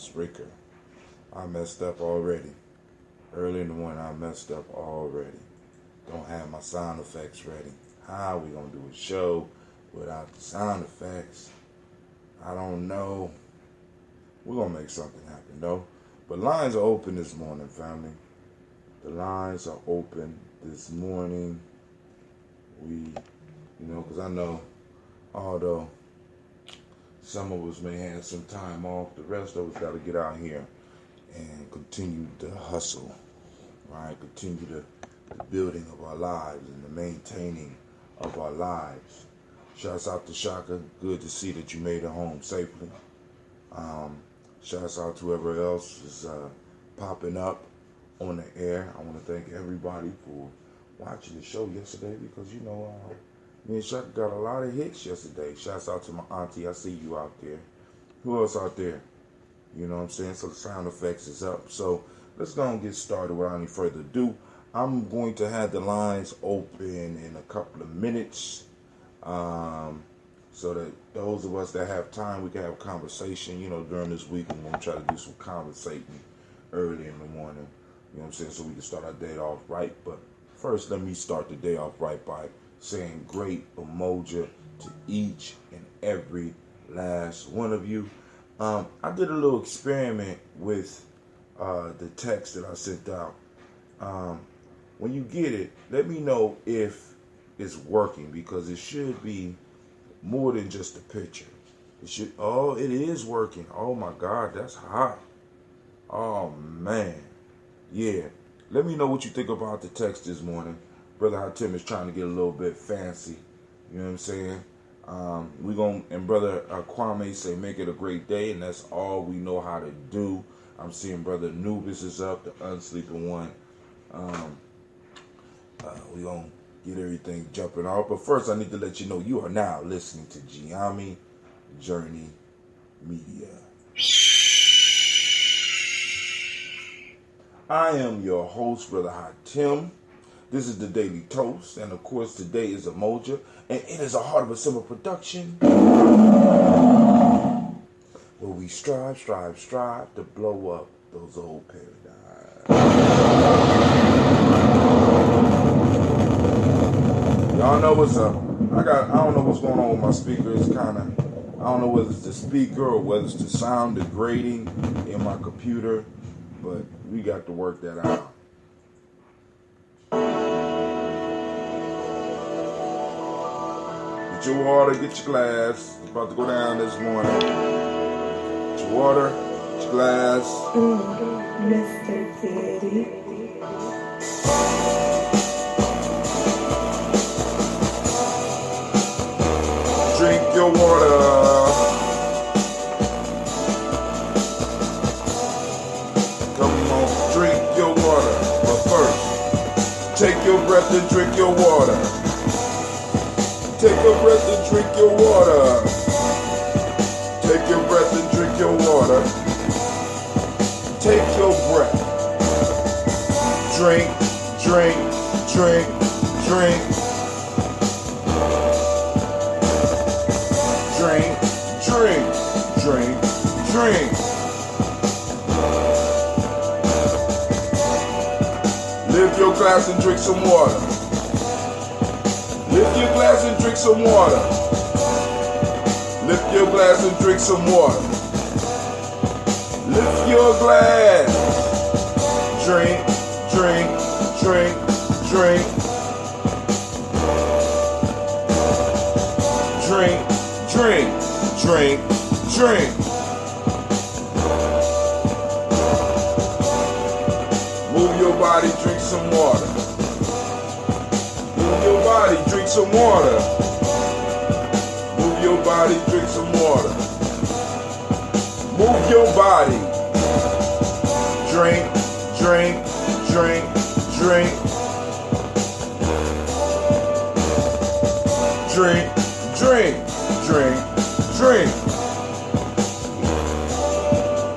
Spreaker. I messed up already. Early in the morning, I messed up already. Don't have my sound effects ready. How are we going to do a show without the sound effects? I don't know. We're going to make something happen, though. But lines are open this morning, family. The lines are open this morning. Because I know, although some of us may have some time off, the rest of us got to get out here and continue the hustle, right? Continue the building of our lives and the maintaining of our lives. Shouts out to Shaka. Good to see that you made it home safely. Shouts out to whoever else is popping up on the air. I want to thank everybody for watching the show yesterday because, me and Shaka got a lot of hits yesterday. Shouts out to my auntie. I see you out there. Who else out there? You know what I'm saying? So the sound effects is up. So let's go and get started without any further ado. I'm going to have the lines open in a couple of minutes so that those of us that have time, we can have a conversation, during this week. I'm going to try to do some conversating early in the morning, you know what I'm saying, so we can start our day off right. But first, let me start the day off right by saying great Umoja to each and every last one of you. I did a little experiment with the text that I sent out. When you get it, let me know if it's working, because it should be more than just a picture. It is working. Oh my God, that's hot. Oh man. Yeah. Let me know what you think about the text this morning. Brother Hatim is trying to get a little bit fancy. You know what I'm saying? And Brother Kwame say, make it a great day, and that's all we know how to do. I'm seeing Brother Anubis is up, the unsleeping one. We gonna get everything jumping off. But first, I need to let you know you are now listening to Gye-Nyame Journey Media. I am your host, Brother Hatim. This is the Daily Toast, and of course today is Umoja, and it is a Heart of a Simple production where we strive to blow up those old paradigms. Y'all know what's up. I don't know what's going on with my speaker. I don't know whether it's the speaker or whether it's the sound degrading in my computer, but we got to work that out. Get your water, get your glass. It's about to go down this morning. Get your water, get your glass. Mr. Teddy. Drink your water. Come on, drink your water. But first, take your breath and drink your water. Take your breath and drink your water. Take your breath and drink your water. Take your breath. Drink, drink, drink, drink. Drink, drink, drink, drink. Lift your glass and drink some water. Lift your glass and drink some water. Lift your glass and drink some water. Lift your glass. Drink, drink, drink, drink. Drink, drink, drink, drink. Move your body, drink some water. Move your body, drink some water. Move your body, drink some water. Move your body. Drink, drink, drink, drink. Drink, drink, drink, drink.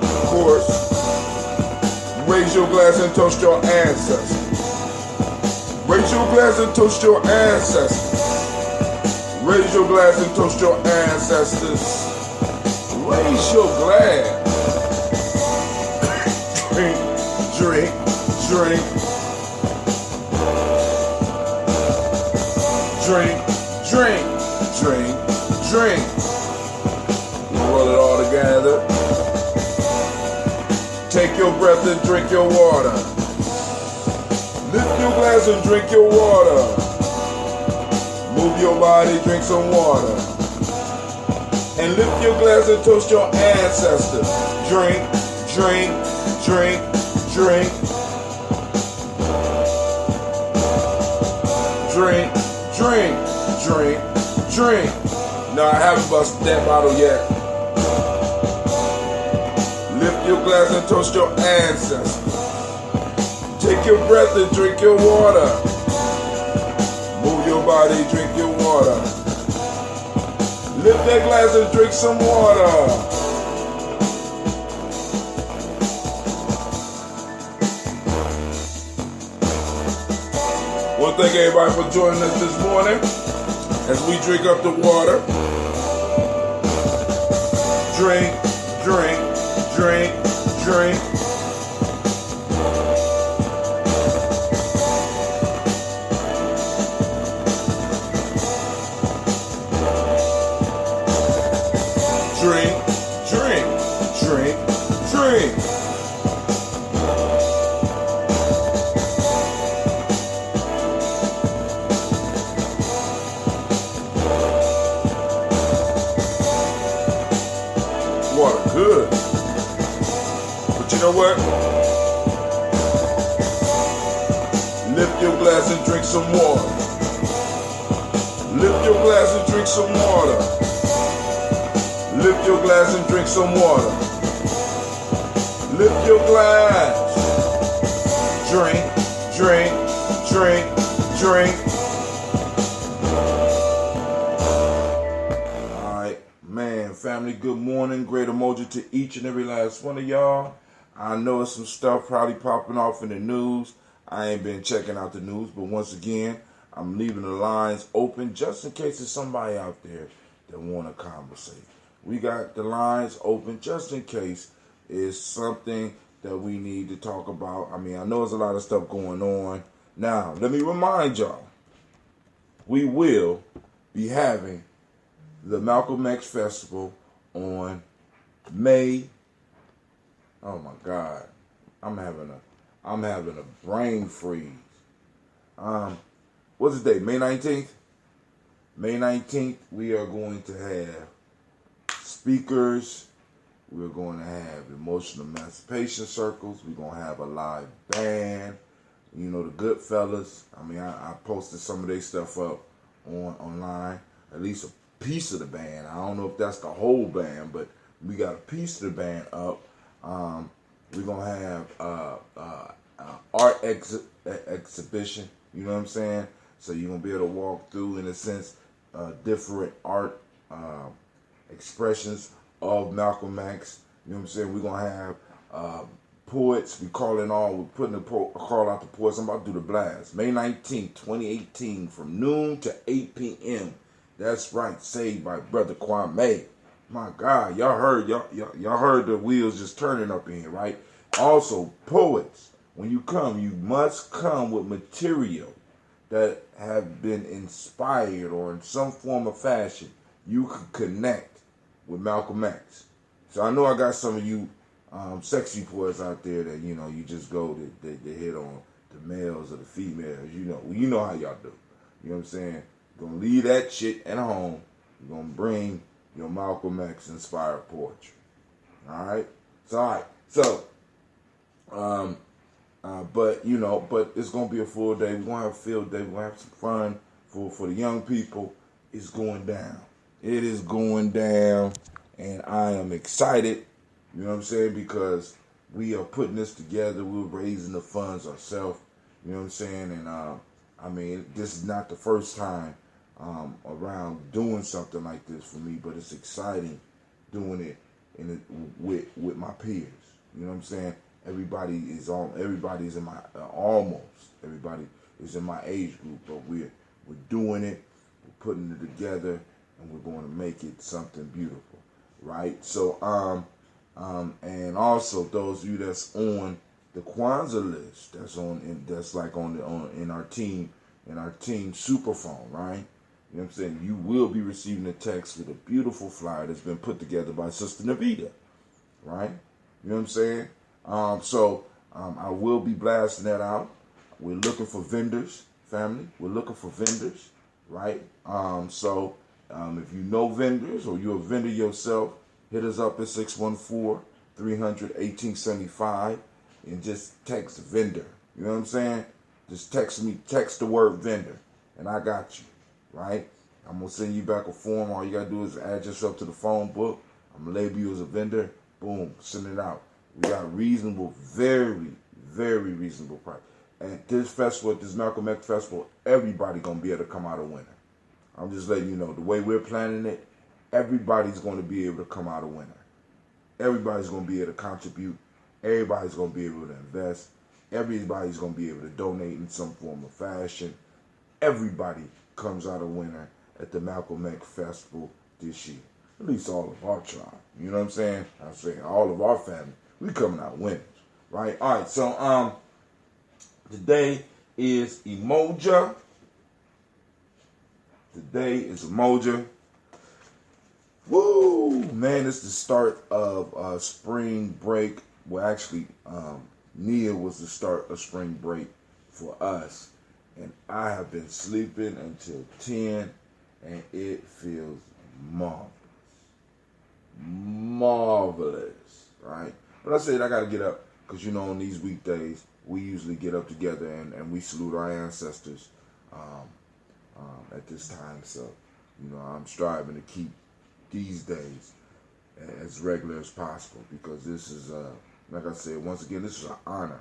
Of course, raise your glass and toast your ancestors. Raise your glass and toast your ancestors. Raise your glass and toast your ancestors. Raise your glass. drink, drink, drink, drink, drink, drink. Roll it all together. Take your breath and drink your water. Lift your glass and drink your water. Move your body, drink some water. And lift your glass and toast your ancestors. Drink, drink, drink, drink. Drink, drink, drink, drink. No, I haven't busted that bottle yet. Lift your glass and toast your ancestors. Take your breath and drink your water. Move your body, drink your water. Lift that glass and drink some water. Well, thank everybody for joining us this morning as we drink up the water. Drink, drink, drink, drink. Drink, drink, drink, drink. Water good. But you know what? Lift your glass and drink some water. Lift your glass and drink some water. Lift your glass and drink some water. Lift your glass. Drink, drink, drink, drink. Alright, man, family, good morning. Great Umoja to each and every last one of y'all. I know it's some stuff probably popping off in the news. I ain't been checking out the news, but once again, I'm leaving the lines open just in case there's somebody out there that want to conversate. We got the lines open just in case it's something that we need to talk about. I mean, I know there's a lot of stuff going on. Now, let me remind y'all, we will be having the Malcolm X Festival on May. Oh my God, I'm having a brain freeze. What's the date? May 19th. May 19th, we are going to have speakers. We're going to have emotional emancipation circles. We're going to have a live band. You know, the good fellas. I mean, I posted some of their stuff up online. At least a piece of the band. I don't know if that's the whole band, but we got a piece of the band up. We're going to have art exhibition. You know what I'm saying? So you're going to be able to walk through, in a sense, different art expressions of Malcolm X. You know what I'm saying? We're going to have poets. We're putting a call out to poets. I'm about to do the blast. May 19th, 2018, from noon to 8 p.m. That's right. Saved by Brother Gye-Nyame. My God, y'all heard the wheels just turning up in here, right? Also, poets, when you come, you must come with material that have been inspired or in some form of fashion you can connect with Malcolm X. So I know I got some of you sexy poets out there that, you know, you just go to hit on the males or the females. You know how y'all do. You know what I'm saying? You're going to leave that shit at home. You're going to bring your Malcolm X inspired poetry. All right? So, but it's going to be a full day. We're going to have a field day. We're going to have some fun for the young people. It's going down. It is going down, and I am excited, you know what I'm saying, because we are putting this together. We're raising the funds ourselves, you know what I'm saying, and I mean, this is not the first time around doing something like this for me, but it's exciting doing it with my peers, you know what I'm saying. Everybody is in my everybody is in my age group, but we're doing it, we're putting it together, and we're going to make it something beautiful, right? So, and also those of you that's on the Kwanzaa list that's like in our team super phone, right? You know what I'm saying? You will be receiving a text with a beautiful flyer that's been put together by Sister Navita, right? You know what I'm saying? I will be blasting that out. We're looking for vendors, family. We're looking for vendors, right? If you know vendors or you're a vendor yourself, hit us up at 614-300-1875 and just text vendor. You know what I'm saying? Just text the word vendor, and I got you, right? I'm going to send you back a form. All you got to do is add yourself to the phone book. I'm going to label you as a vendor. Boom, send it out. We got reasonable, very, very reasonable price. At this festival, at this Malcolm X Festival, everybody going to be able to come out a winner. I'm just letting you know, the way we're planning it, everybody's going to be able to come out a winner. Everybody's going to be able to contribute. Everybody's going to be able to invest. Everybody's going to be able to donate in some form of fashion. Everybody comes out a winner at the Malcolm X Festival this year. At least all of our tribe. You know what I'm saying? I'm saying all of our family. We coming out winners. Right? All right. So, today is Umoja. Today is Umoja. Woo! Man, it's the start of spring break. Well, actually, Nia was the start of spring break for us. And I have been sleeping until 10, and it feels marvelous. Marvelous, right? But I said I got to get up because, you know, on these weekdays, we usually get up together and we salute our ancestors at this time. So, you know, I'm striving to keep these days as regular as possible because this is, like I said, once again, this is an honor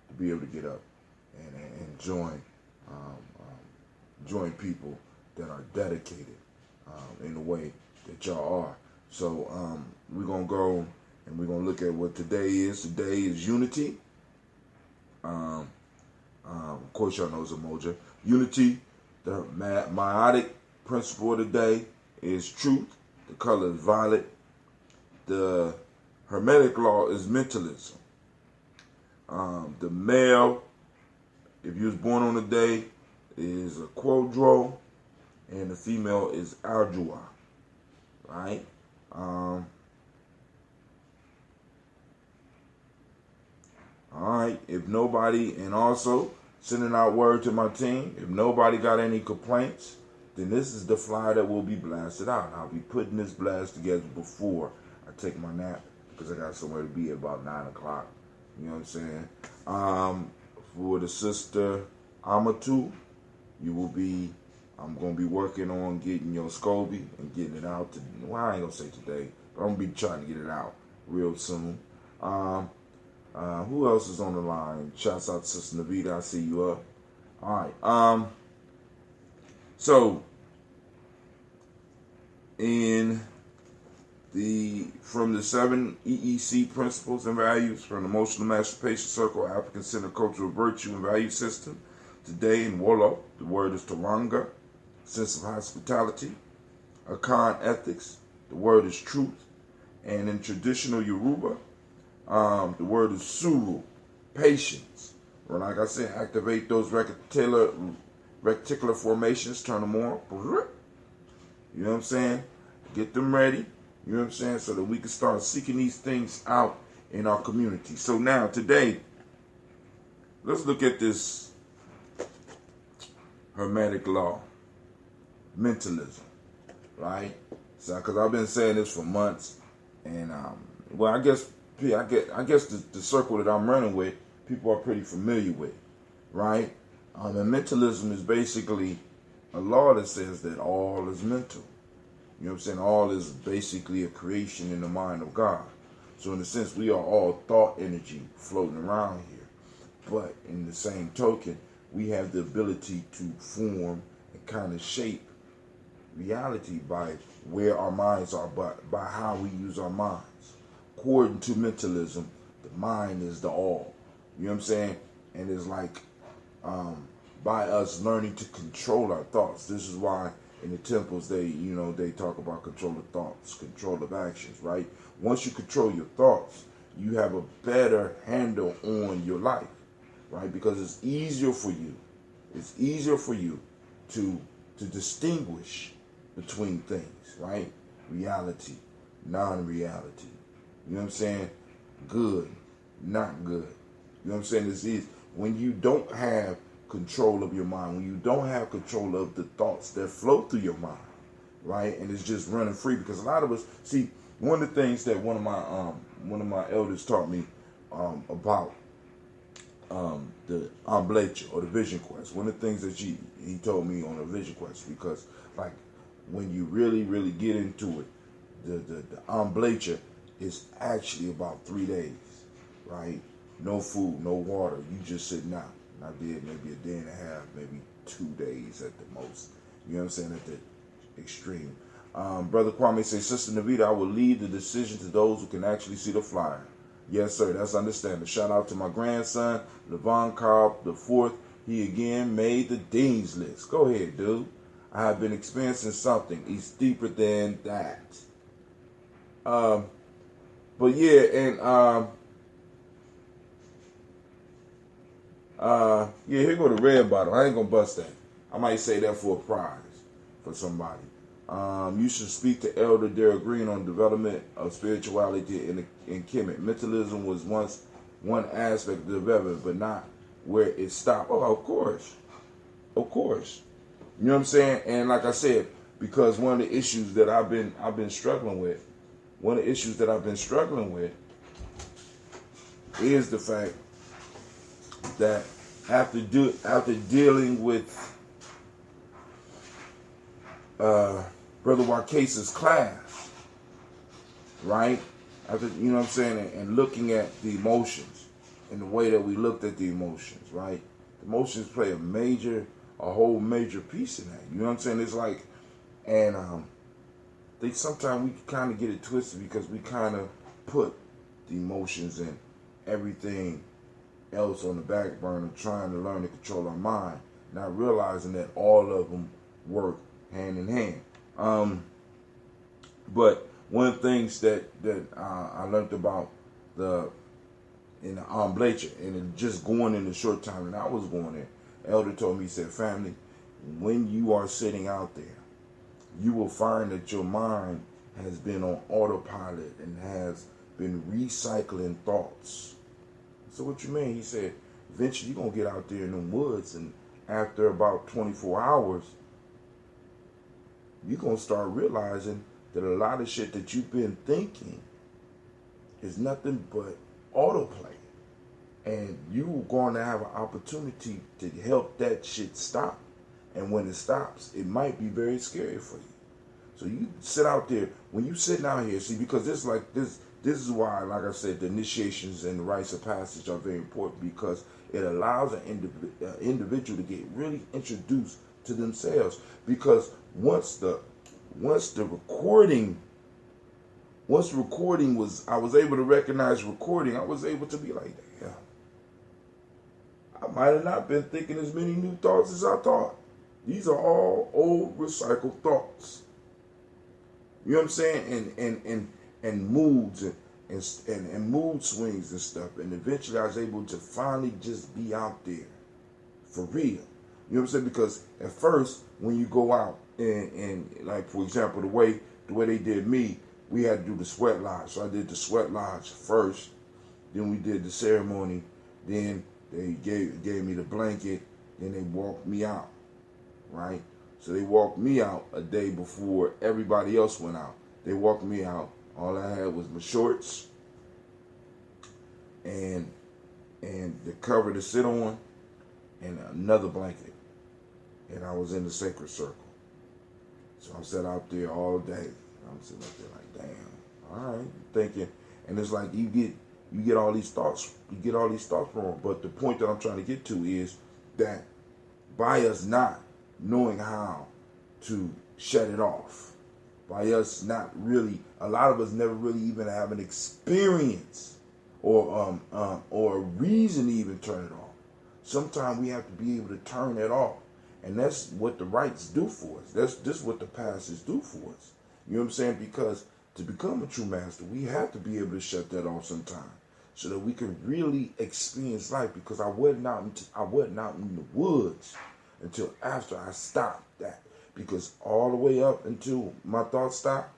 to be able to get up and join people that are dedicated in the way that y'all are. So we're going to go and we're going to look at what today is. Today is unity. Of course, y'all know it's Umoja. Unity, the meiotic principle of the day is truth. The color is violet. The Hermetic law is mentalism. The male, if you was born on the day, is a quadro, and the female is Aldua, right? All right, if nobody, and also sending out word to my team, if nobody got any complaints, then this is the flyer that will be blasted out. I'll be putting this blast together before I take my nap because I got somewhere to be at about 9 o'clock. You know what I'm saying? For the sister Amatu, I'm going to be working on getting your SCOBY and getting it out. Well, I ain't going to say today, but I'm going to be trying to get it out real soon. Who else is on the line? Shouts out to Sister Navita. I see you up. All right. So, from the 7 EEC principles and values, from the Emotional Emancipation Circle, African Center Cultural Virtue and Value System, today in Wolo, the word is Taranga, sense of hospitality. Akan ethics, the word is truth. And in traditional Yoruba, the word is suru, patience. Or like I said, activate those reticular formations, turn them on. You know what I'm saying? Get them ready. You know what I'm saying? So that we can start seeking these things out in our community. So now, today, let's look at this Hermetic law, mentalism, right? So, because I've been saying this for months, and I guess the circle that I'm running with, people are pretty familiar with, right? And mentalism is basically a law that says that all is mental. You know what I'm saying? All is basically a creation in the mind of God. So in a sense, we are all thought energy floating around here. But in the same token, we have the ability to form and kind of shape reality by where our minds are, by how we use our minds. According to mentalism, the mind is the all. You know what I'm saying? And it's like by us learning to control our thoughts. This is why in the temples they talk about control of thoughts, control of actions, right? Once you control your thoughts, you have a better handle on your life, right? Because it's easier for you. It's easier for you to distinguish between things, right? Reality, non-reality. You know what I'm saying? Good, not good. You know what I'm saying? It's easy. When you don't have control of your mind, when you don't have control of the thoughts that flow through your mind, right? And it's just running free. Because a lot of us, see, one of the things that one of my elders taught me about the Umoja or the vision quest. One of the things that he told me on a vision quest, because like when you really get into it, the Umoja is actually about 3 days, right? No food, no water. You just sitting out. And I did maybe a day and a half, maybe 2 days at the most. You know what I'm saying? At the extreme. Brother Kwame says, Sister Navita, I will leave the decision to those who can actually see the flyer. Yes, sir. That's understandable. Shout out to my grandson, Levon Cobb the fourth. He again made the Dean's List. Go ahead, dude. I have been experiencing something. It's deeper than that. But yeah, and yeah, here go the red bottle. I ain't gonna bust that. I might say that for a prize for somebody. You should speak to Elder Darrell Green on development of spirituality in Kemet. Mentalism was once one aspect of development, but not where it stopped. Oh, of course. Of course. You know what I'm saying? And like I said, because one of the issues that I've been struggling with, is the fact that after dealing with Brother Wakesa's class, right? After, you know what I'm saying, and looking at the emotions and the way that we looked at the emotions, right? The emotions play a whole major piece in that. You know what I'm saying? It's like, and they sometimes we kind of get it twisted because we kind of put the emotions and everything else on the back burner, trying to learn to control our mind, not realizing that all of them work hand in hand. But one of the things that I learned about in the Umoja, and it just going in the short time that I was going there, Elder told me, he said, family, when you are sitting out there, you will find that your mind has been on autopilot and has been recycling thoughts. So what you mean? He said, eventually you're going to get out there in the woods, and after about 24 hours, you're going to start realizing that a lot of shit that you've been thinking is nothing but autoplay. And you're going to have an opportunity to help that shit stop. And when it stops, it might be very scary for you. So you sit out there, when you sitting out here, see, because this is why, like I said, the initiations and the rites of passage are very important, because it allows an individual to get really introduced to themselves. Because once the recording was, I was able to recognize recording, I was able to be like, damn, I might have not been thinking as many new thoughts as I thought. These are all old recycled thoughts. You know what I'm saying? And moods and mood swings and stuff. And eventually I was able to finally just be out there for real. You know what I'm saying? Because at first, when you go out and like, for example, the way they did me, we had to do the sweat lodge. So I did the sweat lodge first. Then we did the ceremony. Then they gave me the blanket. Then they walked me out. Right? So they walked me out a day before everybody else went out. They walked me out. All I had was my shorts and the cover to sit on and another blanket. And I was in the sacred circle. So I sat out there all day. I'm sitting up there like, damn, all right, thinking. And it's like you get all these thoughts. You get all these thoughts wrong. But the point that I'm trying to get to is that by us not knowing how to shut it off, by us not really, a lot of us never really even have an experience or a reason to even turn it off. Sometimes we have to be able to turn it off. And that's what the rites do for us. That's what the passages do for us. You know what I'm saying? Because to become a true master, we have to be able to shut that off sometime. so that we can really experience life. Because I wasn't out in the woods until after I stopped that. Because all the way up until my thoughts stopped,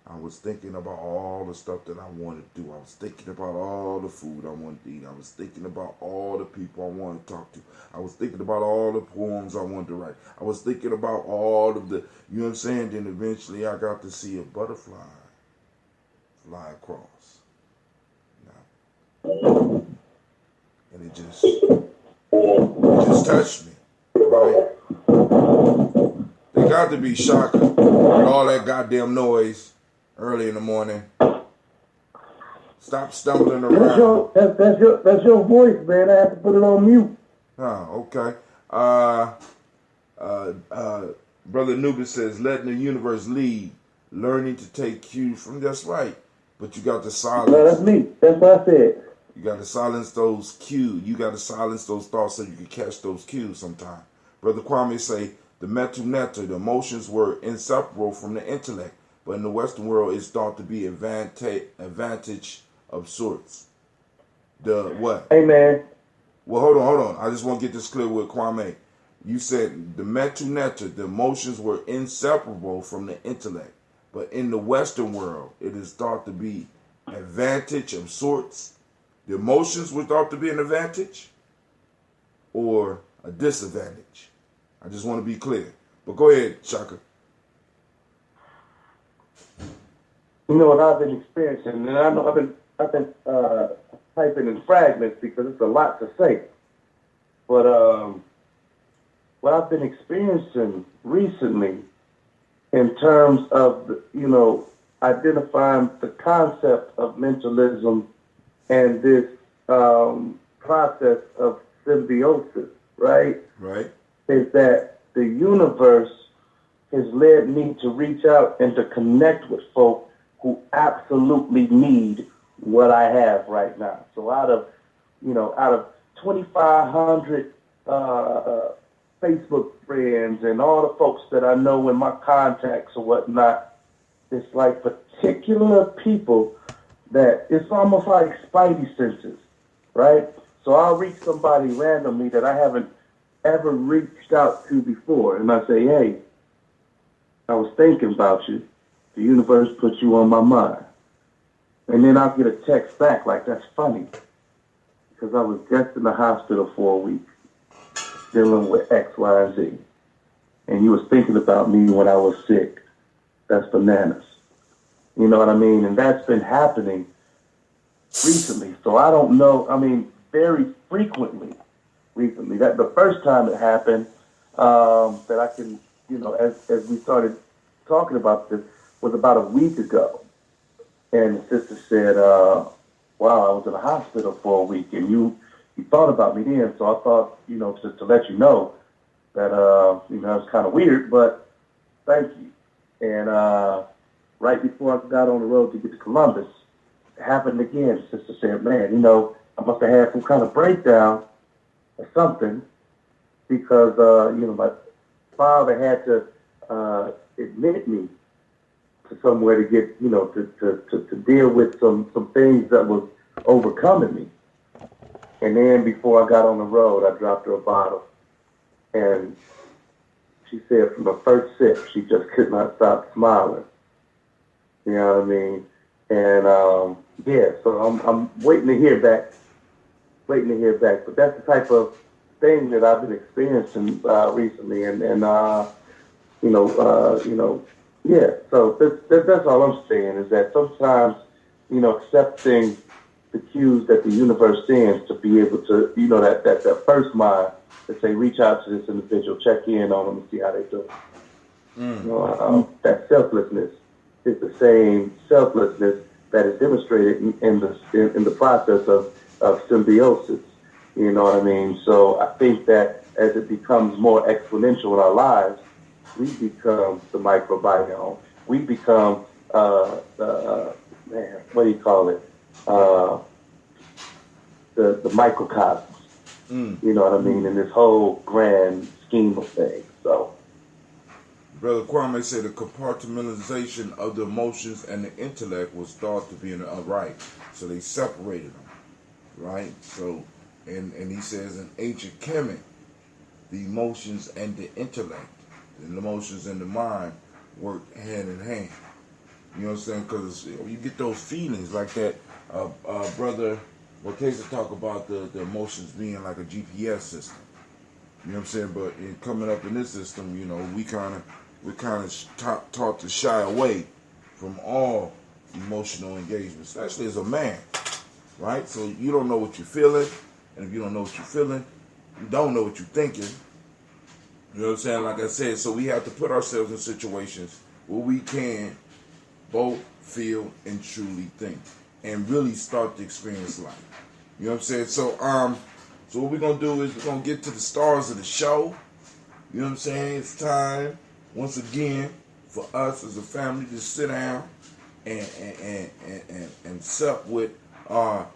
I was thinking about all the stuff that I wanted to do. I was thinking about all the food I wanted to eat. I was thinking about all the people I wanted to talk to. I was thinking about all the poems I wanted to write. I was thinking about all of the, you know what I'm saying? Then eventually I got to see a butterfly fly across. And it just touched me, right? They got to be shocked with all that goddamn noise early in the morning. Stop stumbling around. That's your voice, man. I have to put it on mute. Okay. Brother Nubis says, letting the universe lead, learning to take cues from. That's right. But you got to silence. No, that's me. That's what I said. You got to silence those cues. You got to silence those thoughts so you can catch those cues sometime. Brother Kwame say, the metu neta, the emotions were inseparable from the intellect. But in the Western world, it's thought to be advantage of sorts. The what? Hey, man. Well, hold on. I just want to get this clear with Kwame. You said the metu neta, the emotions were inseparable from the intellect. But in the Western world, it is thought to be advantage of sorts. The emotions were thought to be an advantage or a disadvantage. I just want to be clear. But go ahead, Shaka. You know what I've been experiencing, and I know I've been typing in fragments because it's a lot to say. But what I've been experiencing recently, in terms of identifying the concept of mentalism and this process of symbiosis, right? Right. Is that the universe has led me to reach out and to connect with folk who absolutely need what I have right now. So out of 2,500 Facebook friends and all the folks that I know in my contacts or whatnot, it's like particular people that it's almost like spidey senses, right? So I'll reach somebody randomly that I haven't ever reached out to before, and I say, hey, I was thinking about you. The universe put you on my mind. And then I'll get a text back like, that's funny, because I was just in the hospital for a week dealing with X, Y, and Z. And you was thinking about me when I was sick. That's bananas. You know what I mean? And that's been happening recently. So I don't know, very frequently recently. That the first time it happened, that I can, as we started talking about this, was about a week ago. And the sister said, wow, I was in the hospital for a week, and you thought about me then. So I thought, to let you know that, it's kind of weird, but thank you. And right before I got on the road to get to Columbus, it happened again. The sister said, man, I must have had some kind of breakdown or something, because, my father had to admit me to somewhere to get, to deal with some things that was overcoming me. And then before I got on the road, I dropped her a bottle. And she said from the first sip, she just could not stop smiling. You know what I mean? And, so I'm waiting to hear back. But that's the type of thing that I've been experiencing recently. So that's all I'm saying, is that sometimes, accepting the cues that the universe sends to be able to, that first mind to say, reach out to this individual, check in on them and see how they do. That selflessness is the same selflessness that is demonstrated in the process of symbiosis. You know what I mean? So I think that as it becomes more exponential in our lives, we become the microbiome. We become, what do you call it? The microcosmos. You know what I mean? In this whole grand scheme of things. So, Brother Kwame said the compartmentalization of the emotions and the intellect was thought to be right, so they separated them. right? So, and he says in ancient Kemet, the emotions and the intellect, and the emotions and the mind work hand in hand. You know what I'm saying? Because you get those feelings like that. Brother Marquesa talk about the emotions being like a GPS system. You know what I'm saying? But in coming up in this system, you know, we kind of taught to shy away from all emotional engagement, especially as a man, right? So you don't know what you're feeling, and if you don't know what you're feeling, you don't know what you're thinking. You know what I'm saying? Like I said, so we have to put ourselves in situations where we can both feel and truly think, and really start to experience life. You know what I'm saying? So what we're gonna do is we're gonna get to the stars of the show. You know what I'm saying? It's time once again for us as a family to sit down and sup with our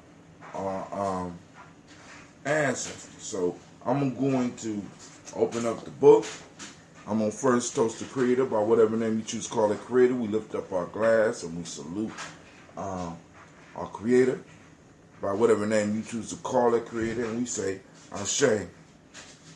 ancestors. So I'm going to open up the book. I'm going to first toast the Creator by whatever name you choose to call it Creator. We lift up our glass and we salute our Creator by whatever name you choose to call it Creator. And we say, Ashe.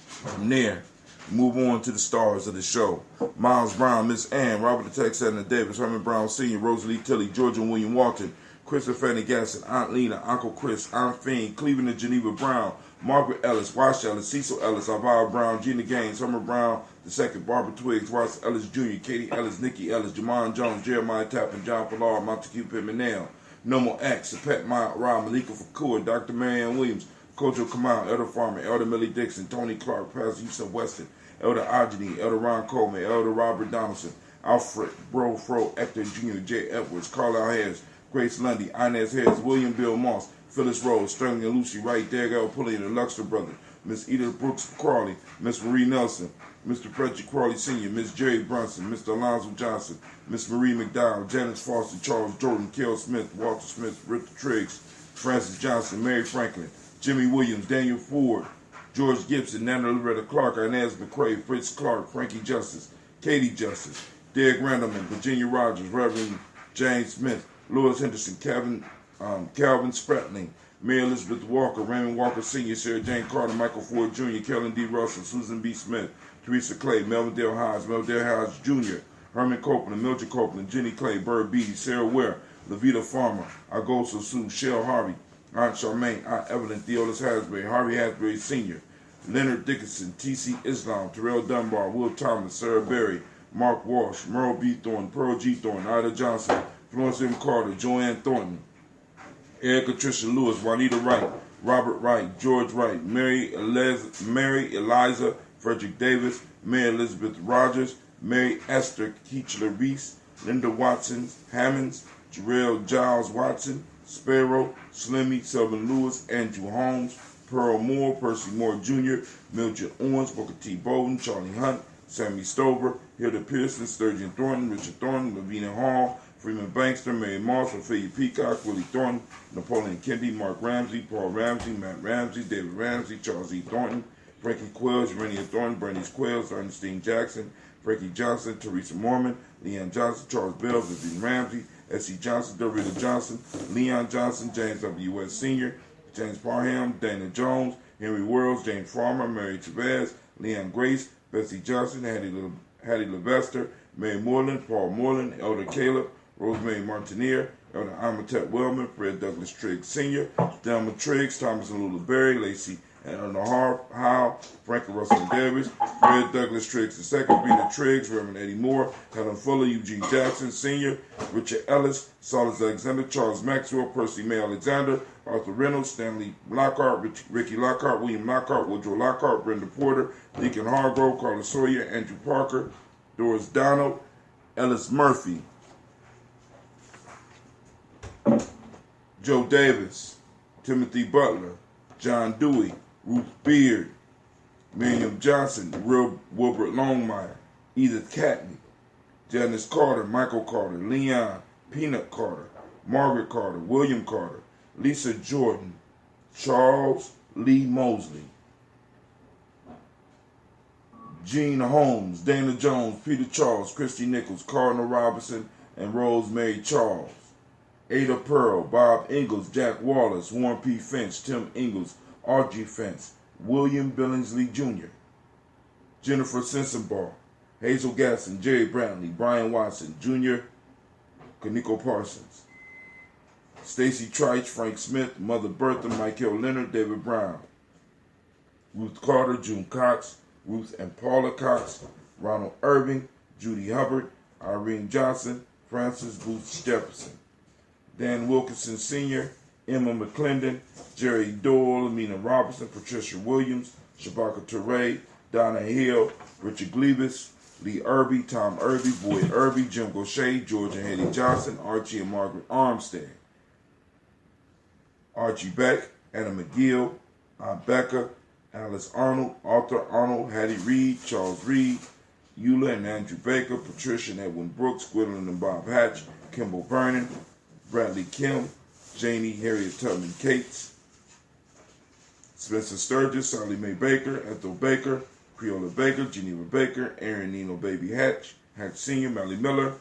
From there, move on to the stars of the show. Miles Brown, Miss Ann, Robert the Tex Edna Davis, Herman Brown Sr., Rosalie Tilley, Georgia William Walton, Christopher Fanny Gasson, Aunt Lena, Uncle Chris, Aunt Fiend, Cleveland and Geneva Brown, Margaret Ellis, Wash Ellis, Cecil Ellis, Alvaro Brown, Gina Gaines, Herman Brown II, Barbara Twiggs, Ross Ellis Jr., Katie Ellis, Nikki Ellis, Jamon Jones, Jeremiah Tappan, John Pilar, Montague Pittman Nail, Nomo X, Sapet Ra, Malika Fakur, Dr. Marianne Williams, Kojo Kamal, Elder Farmer, Elder Millie Dixon, Tony Clark, Pastor Houston Weston, Elder Ajani, Elder Ron Coleman, Elder Robert Donaldson, Alfred Bro Fro, Hector Jr., J. Edwards, Carlisle Harris, Grace Lundy, Inez Harris, William Bill Moss, Phyllis Rose, Sterling and Lucy Wright, Dago Pulley, the Luxor Brothers, Miss Edith Brooks Crawley, Miss Marie Nelson, Mr. Frederick Crawley Sr., Miss Jerry Brunson, Mr. Alonzo Johnson, Miss Marie McDowell, Janice Foster, Charles Jordan, Kel Smith, Walter Smith, Rita Triggs, Francis Johnson, Mary Franklin, Jimmy Williams, Daniel Ford, George Gibson, Nana Loretta Clark, Inez McCrae, Fritz Clark, Frankie Justice, Katie Justice, Derek Randleman, Virginia Rogers, Reverend James Smith, Louis Henderson, Calvin Spratling, Mary Elizabeth Walker, Raymond Walker Sr., Sarah Jane Carter, Michael Ford Jr., Kellen D. Russell, Susan B. Smith, Teresa Clay, Melvin Dale Hodge, Jr., Herman Copeland, Mildred Copeland, Jenny Clay, Bird Beatty, Sarah Ware, Levita Farmer, Agoso Sue, Shell Harvey, Aunt Charmaine, Aunt Evelyn, Theodis Hasbury, Harvey Hasbury Sr., Leonard Dickinson, T.C. Islam, Terrell Dunbar, Will Thomas, Sarah Berry, Mark Walsh, Merle B. Thornton, Pearl G. Thornton, Ida Johnson, Florence M. Carter, Joanne Thornton, Erica Tricia Lewis, Juanita Wright, Robert Wright, George Wright, Mary Eliza, Frederick Davis, Mary Elizabeth Rogers, Mary Esther Keechler Reese, Linda Watson Hammonds, Jarrell Giles Watson, Sparrow, Slimmy, Sylvan Lewis, Andrew Holmes, Pearl Moore, Percy Moore Jr., Mildred Owens, Booker T. Bowden, Charlie Hunt, Sammy Stover, Hilda Pearson, Sturgeon Thornton, Richard Thornton, Lavina Hall, Freeman Bankster, Mary Moss, Ophelia Peacock, Willie Thornton, Napoleon Kennedy, Mark Ramsey, Paul Ramsey, Matt Ramsey, David Ramsey, Charles E. Thornton, Frankie Quells, Urania Thornton, Bernice Quells, Ernestine Jackson, Frankie Johnson, Teresa Mormon, Leon Johnson, Charles Bell, Vivian Ramsey, S.C. Johnson, Dorita Johnson, Leon Johnson, James W. West Sr., James Parham, Dana Jones, Henry Worrells, James Farmer, Mary Chavez, Leon Grace, Bessie Johnson, Hattie Levester, Mary Moreland, Paul Moreland, Elder Caleb, Rosemary Martineer, Elder Amatet Wellman, Fred Douglas Triggs Sr., Delma Triggs, Thomas and Lula Berry, Lacey and Elder Howe, Franklin Russell Davis, Fred Douglas Triggs II, Peter Triggs, Reverend Eddie Moore, Helen Fuller, Eugene Jackson Sr., Richard Ellis, Saulus Alexander, Charles Maxwell, Percy May Alexander, Arthur Reynolds, Stanley Lockhart, Ricky Lockhart, William Lockhart, Woodrow Lockhart, Brenda Porter, Deacon Hargrove, Carla Sawyer, Andrew Parker, Doris Donald, Ellis Murphy, Joe Davis, Timothy Butler, John Dewey, Ruth Beard, Miriam Johnson, Wilbert Longmire, Edith Catney, Janice Carter, Michael Carter, Leon Peanut Carter, Margaret Carter, William Carter, Lisa Jordan, Charles Lee Mosley, Gene Holmes, Dana Jones, Peter Charles, Christy Nichols, Cardinal Robinson, and Rosemary Charles. Ada Pearl, Bob Ingalls, Jack Wallace, Warren P. Finch, Tim Ingalls, Archie Finch, William Billingsley Jr., Jennifer Sensenbaugh, Hazel Gasson, Jerry Brantley, Brian Watson, Jr., Kaniko Parsons, Stacy Triche, Frank Smith, Mother Bertha, Michael Leonard, David Brown, Ruth Carter, June Cox, Ruth and Paula Cox, Ronald Irving, Judy Hubbard, Irene Johnson, Francis Booth Jefferson, Dan Wilkinson Sr., Emma McClendon, Jerry Doyle, Amina Robertson, Patricia Williams, Shabaka Toure, Donna Hill, Richard Glebus, Lee Irby, Tom Irby, Boyd Irby, Jim Gaucher, George and Haley Johnson, Archie and Margaret Armstead, Archie Beck, Anna McGill, Aunt Becca, Alice Arnold, Arthur Arnold, Hattie Reed, Charles Reed, Eula and Andrew Baker, Patricia and Edwin Brooks, Gwendolyn and Bob Hatch, Kimball Vernon, Bradley Kim, Janie, Harriet Tubman Cates, Spencer Sturgis, Sally Mae Baker, Ethel Baker, Creola Baker, Geneva Baker, Aaron Nino Baby Hatch, Hatch Sr., Melly Miller,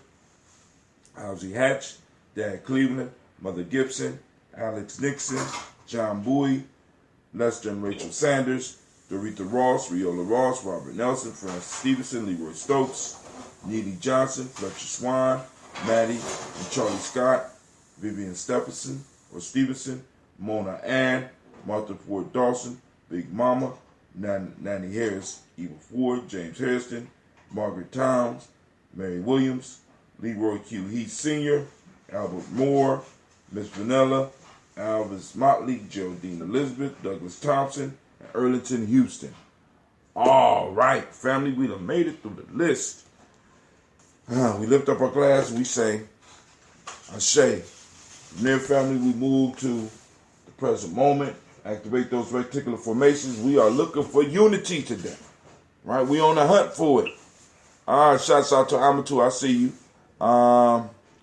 Ozzie Hatch, Dad Cleveland, Mother Gibson, Alex Nixon, John Bowie, Lester and Rachel Sanders, Dorita Ross, Riola Ross, Robert Nelson, Francis Stevenson, Leroy Stokes, Neely Johnson, Fletcher Swan, Maddie and Charlie Scott, Vivian Stevenson, Mona Ann, Martha Ford Dawson, Big Mama, Nanny Harris, Eva Ford, James Hairston, Margaret Towns, Mary Williams, Leroy Q. Heath Sr., Albert Moore, Miss Vanilla, Alvis Motley, Geraldine Elizabeth, Douglas Thompson, and Erlington Houston. All right, family, we done made it through the list. We lift up our glass and we say, Ashe. From there, family, we move to the present moment. Activate those reticular formations. We are looking for unity today. Right? We on the hunt for it. All right, shouts out to Amatu. I see you.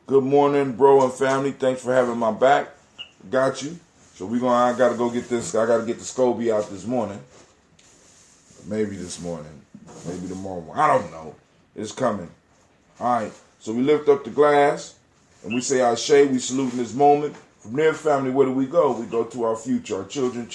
Good morning, bro and family. Thanks for having my back. Got you. So I gotta go get this. I gotta get the SCOBY out this morning. Maybe this morning. Maybe tomorrow. I don't know. It's coming. All right. So we lift up the glass and we say Ashe. We salute in this moment. From there, family, where do we go? We go to our future, our children,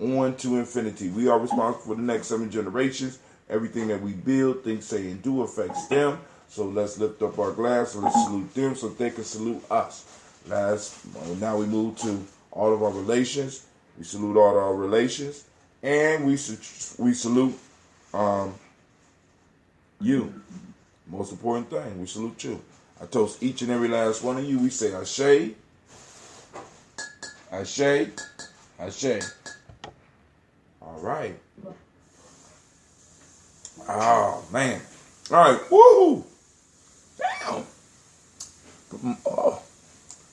on to infinity. We are responsible for the next 7 generations. Everything that we build, think, say, and do affects them. So let's lift up our glass and let's salute them so they can salute us. Now we move to all of our relations. We salute all of our relations. And we salute you. Most important thing, we salute you. I toast each and every last one of you. We say Ashe. Ashe, Ashe. All right. Oh, man. All right. Woohoo. Damn. Oh.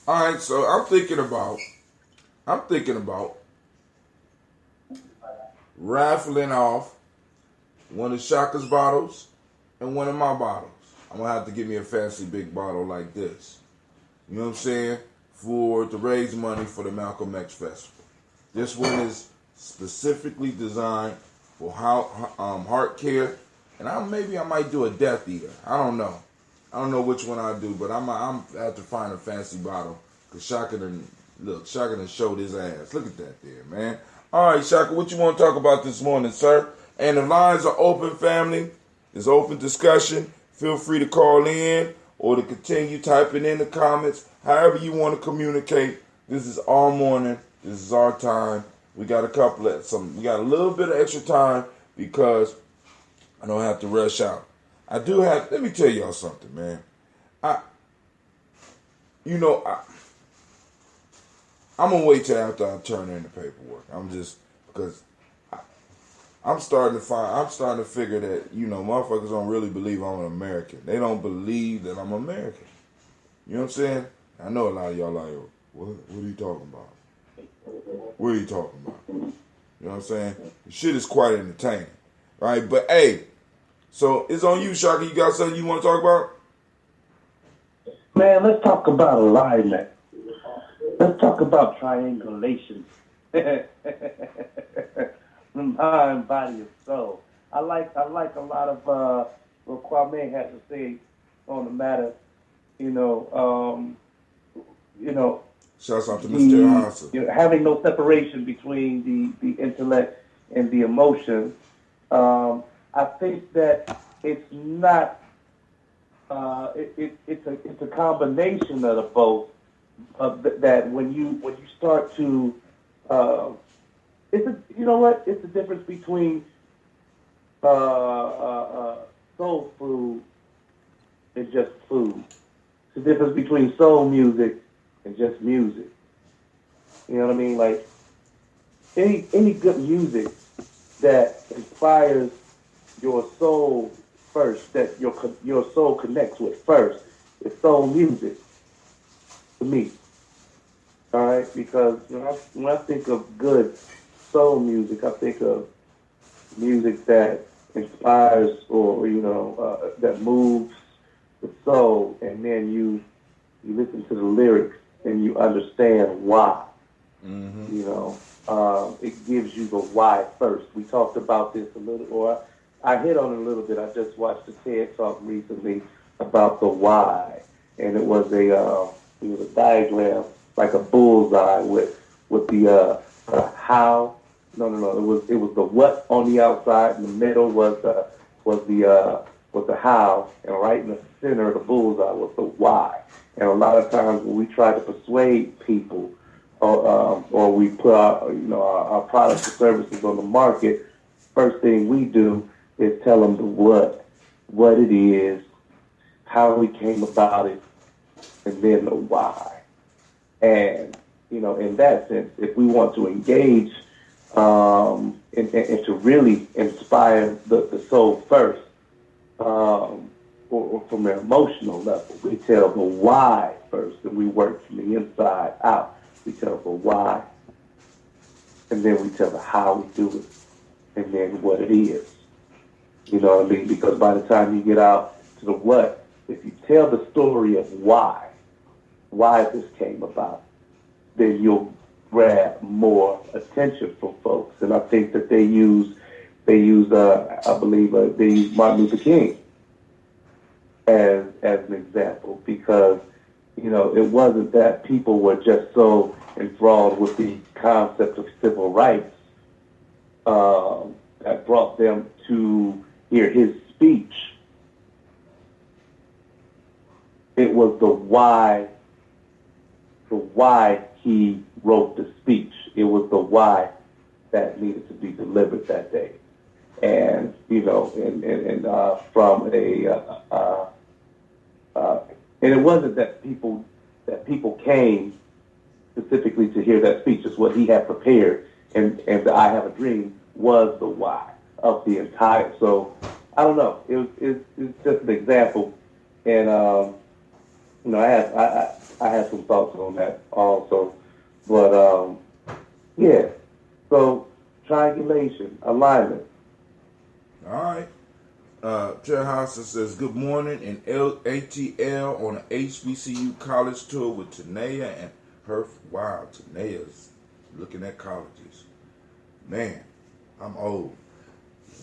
All right. So I'm thinking about raffling off one of Shaka's bottles and one of my bottles. I'm going to have to give me a fancy big bottle like this. You know what I'm saying? To raise money for the Malcolm X Festival. This one is specifically designed for heart care, and maybe I might do a Death Eater. I don't know. I don't know which one I do, but I'm have to find a fancy bottle because Shaka done showed his ass. Look at that there, man. All right, Shaka, what you want to talk about this morning, sir? And the lines are open, family. There's open discussion. Feel free to call in or to continue typing in the comments. However you want to communicate. This is our morning. This is our time. We got we got a little bit of extra time because I don't have to rush out. Let me tell y'all something, man. I'm gonna wait till after I turn in the paperwork. I'm starting to figure that, motherfuckers don't really believe I'm an American. They don't believe that I'm American. You know what I'm saying? I know a lot of y'all like, what are you talking about? What are you talking about? You know what I'm saying? The shit is quite entertaining. Right? But hey, so it's on you, Shaka. You got something you want to talk about? Man, let's talk about alignment. Let's talk about triangulation. The mind, body, and soul. I like a lot of what Kwame had to say on the matter. you know, Shouts out to Mr. Hansen. having no separation between the intellect and the emotion. I think that it's not. It's a combination of the both. That when you start to, it's a, you know what? It's the difference between soul food and just food. It's the difference between soul music and just music. You know what I mean? Like any good music that inspires your soul first, that your soul connects with first, is soul music to me. All right, because when I think of good soul music, I think of music that inspires or that moves the soul, and then you listen to the lyrics and you understand why. Mm-hmm. It gives you the why first. We talked about this a little, or I hit on it a little bit. I just watched a TED talk recently about the why, and it was a diagram like a bullseye with the how. No. It was the what on the outside, and the middle was the how, and right in the center of the bullseye was the why. And a lot of times when we try to persuade people, or we put our products or services on the market, first thing we do is tell them the what it is, how we came about it, and then the why. And in that sense, if we want to engage and to really inspire the soul first, or from an emotional level, we tell the why first, and we work from the inside out. We tell the why, and then we tell the how we do it, and then what it is. You know what I mean? Because by the time you get out to the what, if you tell the story of why this came about, then you'll grab more attention from folks. And I think that they use I believe they use Martin Luther King as an example, because it wasn't that people were just so enthralled with the concept of civil rights that brought them to hear his speech. It was the why he wrote the speech. It was the why that needed to be delivered that day. And from and it wasn't that people came specifically to hear that speech. It's what he had prepared, and the I Have a Dream was the why of the entire. So I don't know. It's just an example, and I had some thoughts on that also, but yeah. So triangulation, alignment. All right. Chair Hansen says, good morning in ATL on an HBCU college tour with Tanea and her. Wow, Tanea's looking at colleges. Man, I'm old.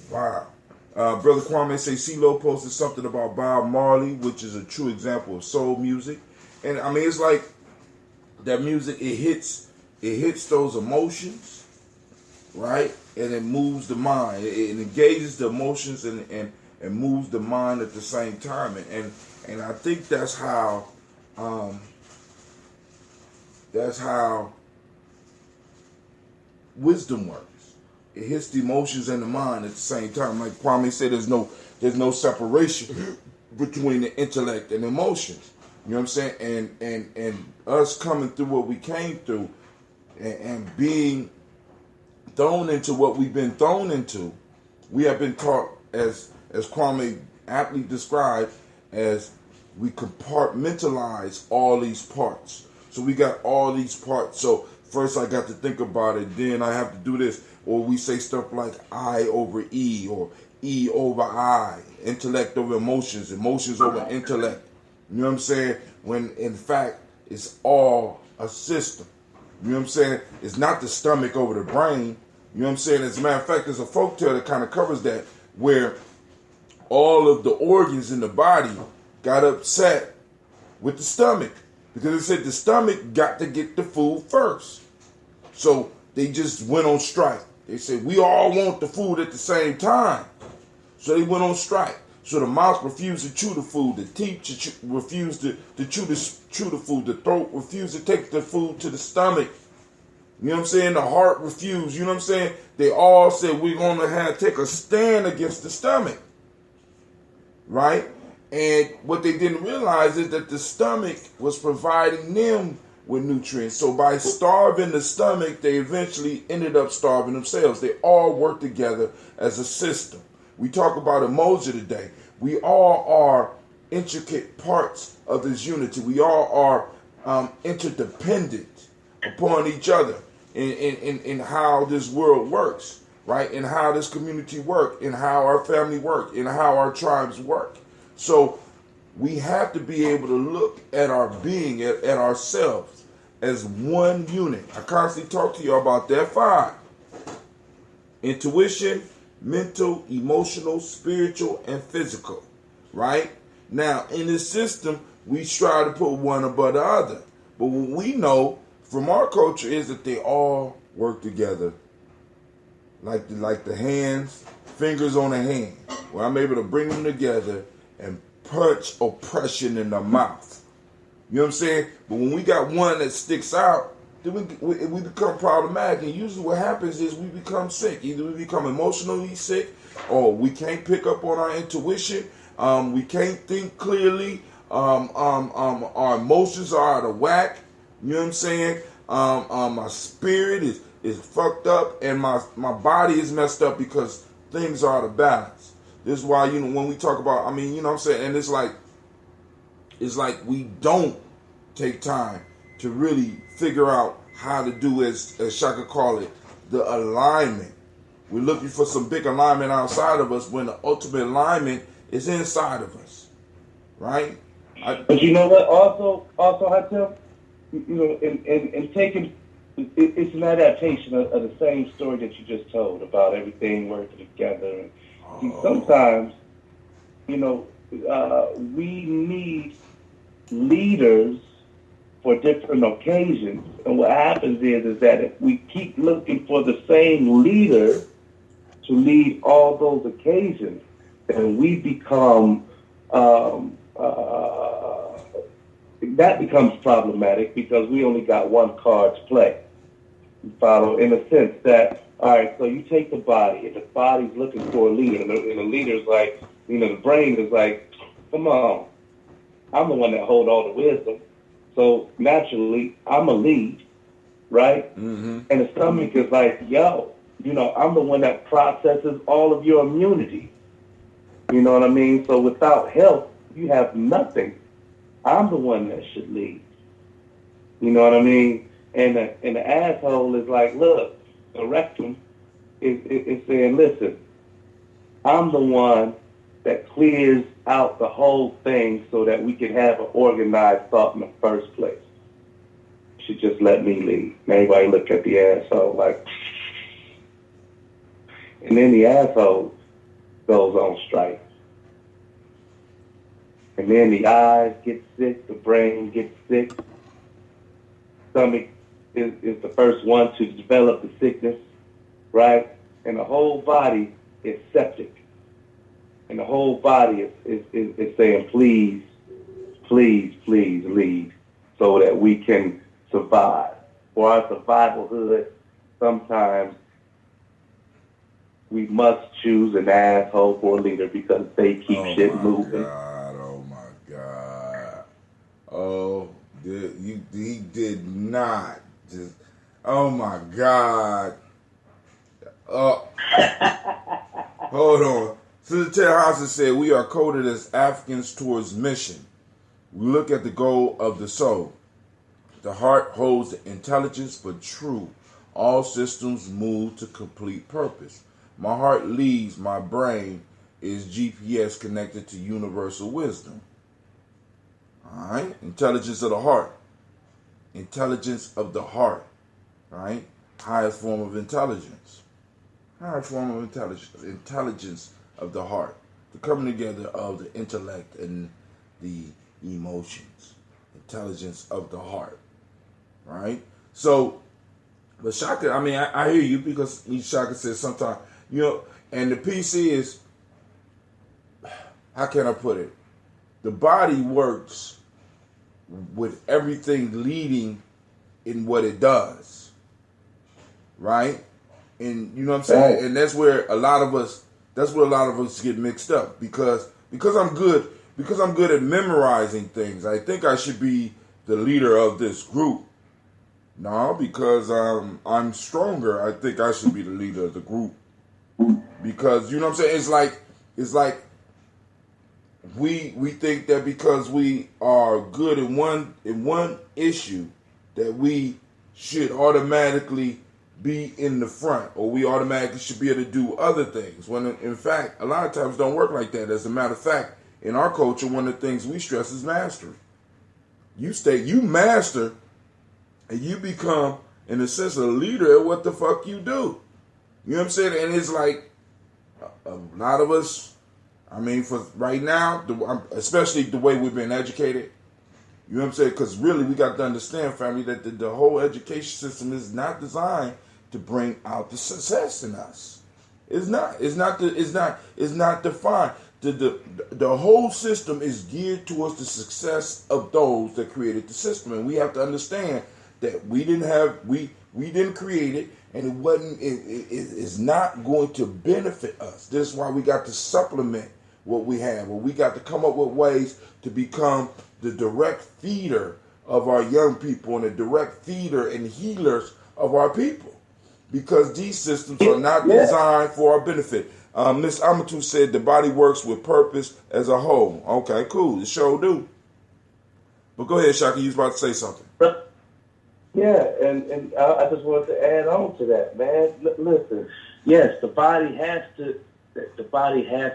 Wow. Brother Kwame says, CeeLo posted something about Bob Marley, which is a true example of soul music. And I mean, it's like that music, it hits those emotions, right? And it moves the mind. It engages the emotions and moves the mind at the same time. And I think that's how wisdom works. It hits the emotions and the mind at the same time. Like Kwame said, there's no separation between the intellect and emotions. You know what I'm saying? And us coming through what we came through and being thrown into what we've been thrown into, we have been taught, as Kwame aptly described, as we compartmentalize all these parts. So we got all these parts. So first I got to think about it, then I have to do this. Or we say stuff like I over E, or E over I, intellect over emotions, emotions over intellect. You know what I'm saying? When in fact it's all a system. You know what I'm saying? It's not the stomach over the brain. You know what I'm saying? As a matter of fact, there's a folktale that kind of covers that, where all of the organs in the body got upset with the stomach. because it said the stomach got to get the food first. So they just went on strike. They said, we all want the food at the same time. So they went on strike. So the mouth refused to chew the food. The teeth refused to chew the food. The throat refused to take the food to the stomach. You know what I'm saying? The heart refused. You know what I'm saying? They all said, we're going to take a stand against the stomach. Right? And what they didn't realize is that the stomach was providing them with nutrients. So by starving the stomach, they eventually ended up starving themselves. They all work together as a system. We talk about Umoja today. We all are intricate parts of this unity. We all are interdependent upon each other in how this world works, right? And how this community works, and how our family work, and how our tribes work. So we have to be able to look at our being, at ourselves, as one unit. I constantly talk to you about that 5. Intuition, mental, emotional, spiritual, and physical. Right? Now, in this system, we try to put one above the other. But what we know from our culture is that they all work together. Like the hands, fingers on a hand. Where I'm able to bring them together and punch oppression in the mouth. You know what I'm saying? But when we got one that sticks out, then we become problematic. And usually what happens is we become sick. Either we become emotionally sick, or we can't pick up on our intuition. We can't think clearly. Our emotions are out of whack. You know what I'm saying? My spirit is fucked up, and my body is messed up because things are out of balance. This is why, when we talk about, you know what I'm saying? And it's like we don't take time to really figure out how to do, as Shaka call it, the alignment. We're looking for some big alignment outside of us when the ultimate alignment is inside of us, right? But you know what? Also, Hatem, in taking, it's an adaptation of the same story that you just told about everything working together. And see, sometimes, we need leaders for different occasions. And what happens is that if we keep looking for the same leader to lead all those occasions, then we become, that becomes problematic because we only got one card to play. You follow? In the sense that, all right, so you take the body, and the body's looking for a leader, and the leader's like, the brain is like, come on, I'm the one that hold all the wisdom. So naturally, I'm a lead, right? Mm-hmm. And the stomach is like, yo, I'm the one that processes all of your immunity. You know what I mean? So without help, you have nothing. I'm the one that should lead. You know what I mean? And the asshole is like, look, the rectum is saying, listen, I'm the one that clears out the whole thing so that we can have an organized thought in the first place. You should just let me lead. And everybody look at the asshole like, and then the asshole goes on strike. And then the eyes get sick, the brain gets sick. Stomach is the first one to develop the sickness, right? And the whole body is septic. And the whole body is saying, please, please, please lead so that we can survive. For our survivalhood, sometimes we must choose an asshole for a leader because they keep shit moving. Oh my God. Oh, he did not just, oh my God. Hold on. Sister Terhasa said, we are coded as Africans towards mission. We look at the goal of the soul. The heart holds the intelligence for true. All systems move to complete purpose. My heart leads, my brain is GPS connected to universal wisdom. All right? Intelligence of the heart. Intelligence of the heart. Right? Highest form of intelligence. Highest form of intelligence. Intelligence of the heart. The coming together of the intellect and the emotions. intelligence of the heart, right? So, but Shaka, I mean, I hear you because Shaka says sometimes, and the PC is, how can I put it? The body works with everything leading in what it does, right? And you know what I'm saying? Right. And that's where a lot of us get mixed up because I'm good at memorizing things. I think I should be the leader of this group. No, because I'm stronger. I think I should be the leader of the group. Because you know what I'm saying? It's like we think that because we are good in one issue that we should automatically be in the front, or we automatically should be able to do other things. When in fact, a lot of times don't work like that. As a matter of fact, in our culture, one of the things we stress is mastery. You master, and you become, in a sense, a leader at what the fuck you do. You know what I'm saying? And it's like a lot of us. I mean, for right now, especially the way we've been educated. You know what I'm saying? Because really, we got to understand, family, that the whole education system is not designed to bring out the success in us. It's not. It's not defined. The whole system is geared towards the success of those that created the system, and we have to understand that we didn't create it, and it wasn't. It is not going to benefit us. This is why we got to supplement what we have. Well, we got to come up with ways to become the direct feeder of our young people and the direct feeder and healers of our people, because these systems are not designed for our benefit. Miss Amatu said the body works with purpose as a whole. Okay, cool. It sure do. But go ahead, Shaka. You was about to say something. Yeah, and I just wanted to add on to that, man. Listen, yes, the body has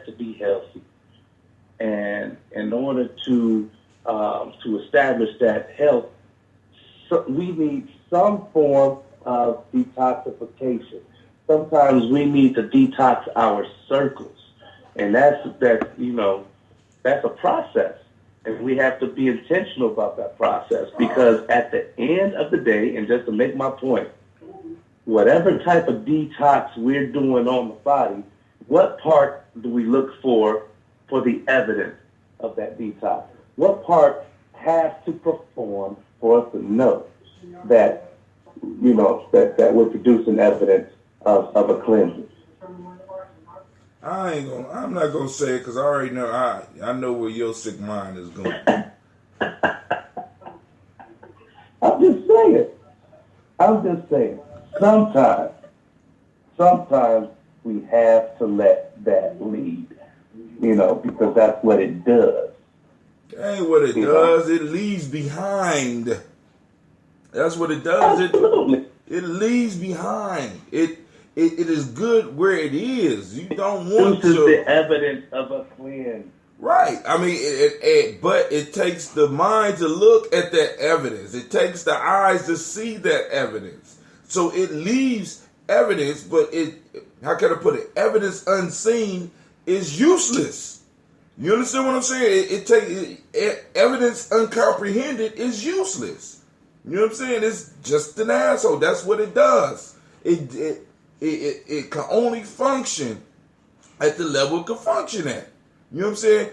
to be healthy, and in order to establish that health, we need some form of detoxification. Sometimes we need to detox our circles, and that's a process, and we have to be intentional about that process, because at the end of the day, and just to make my point, whatever type of detox we're doing on the body, what part do we look for the evidence of that detox? What part has to perform for us to know that that we're producing evidence of a cleansing? I'm not gonna say it because I already know. I know where your sick mind is going. I'm just saying. Sometimes we have to let that lead, because that's what it does. That ain't what it does. It leaves behind. That's what it does. Absolutely. It leaves behind. It is good where it is. You don't want This is to. the evidence of a cleanse. Right. I mean, but it takes the mind to look at that evidence. It takes the eyes to see that evidence. So it leaves evidence, but how can I put it? Evidence unseen is useless. You understand what I'm saying? It takes evidence uncomprehended is useless. You know what I'm saying? It's just an asshole. That's what it does. It can only function at the level it can function at. You know what I'm saying?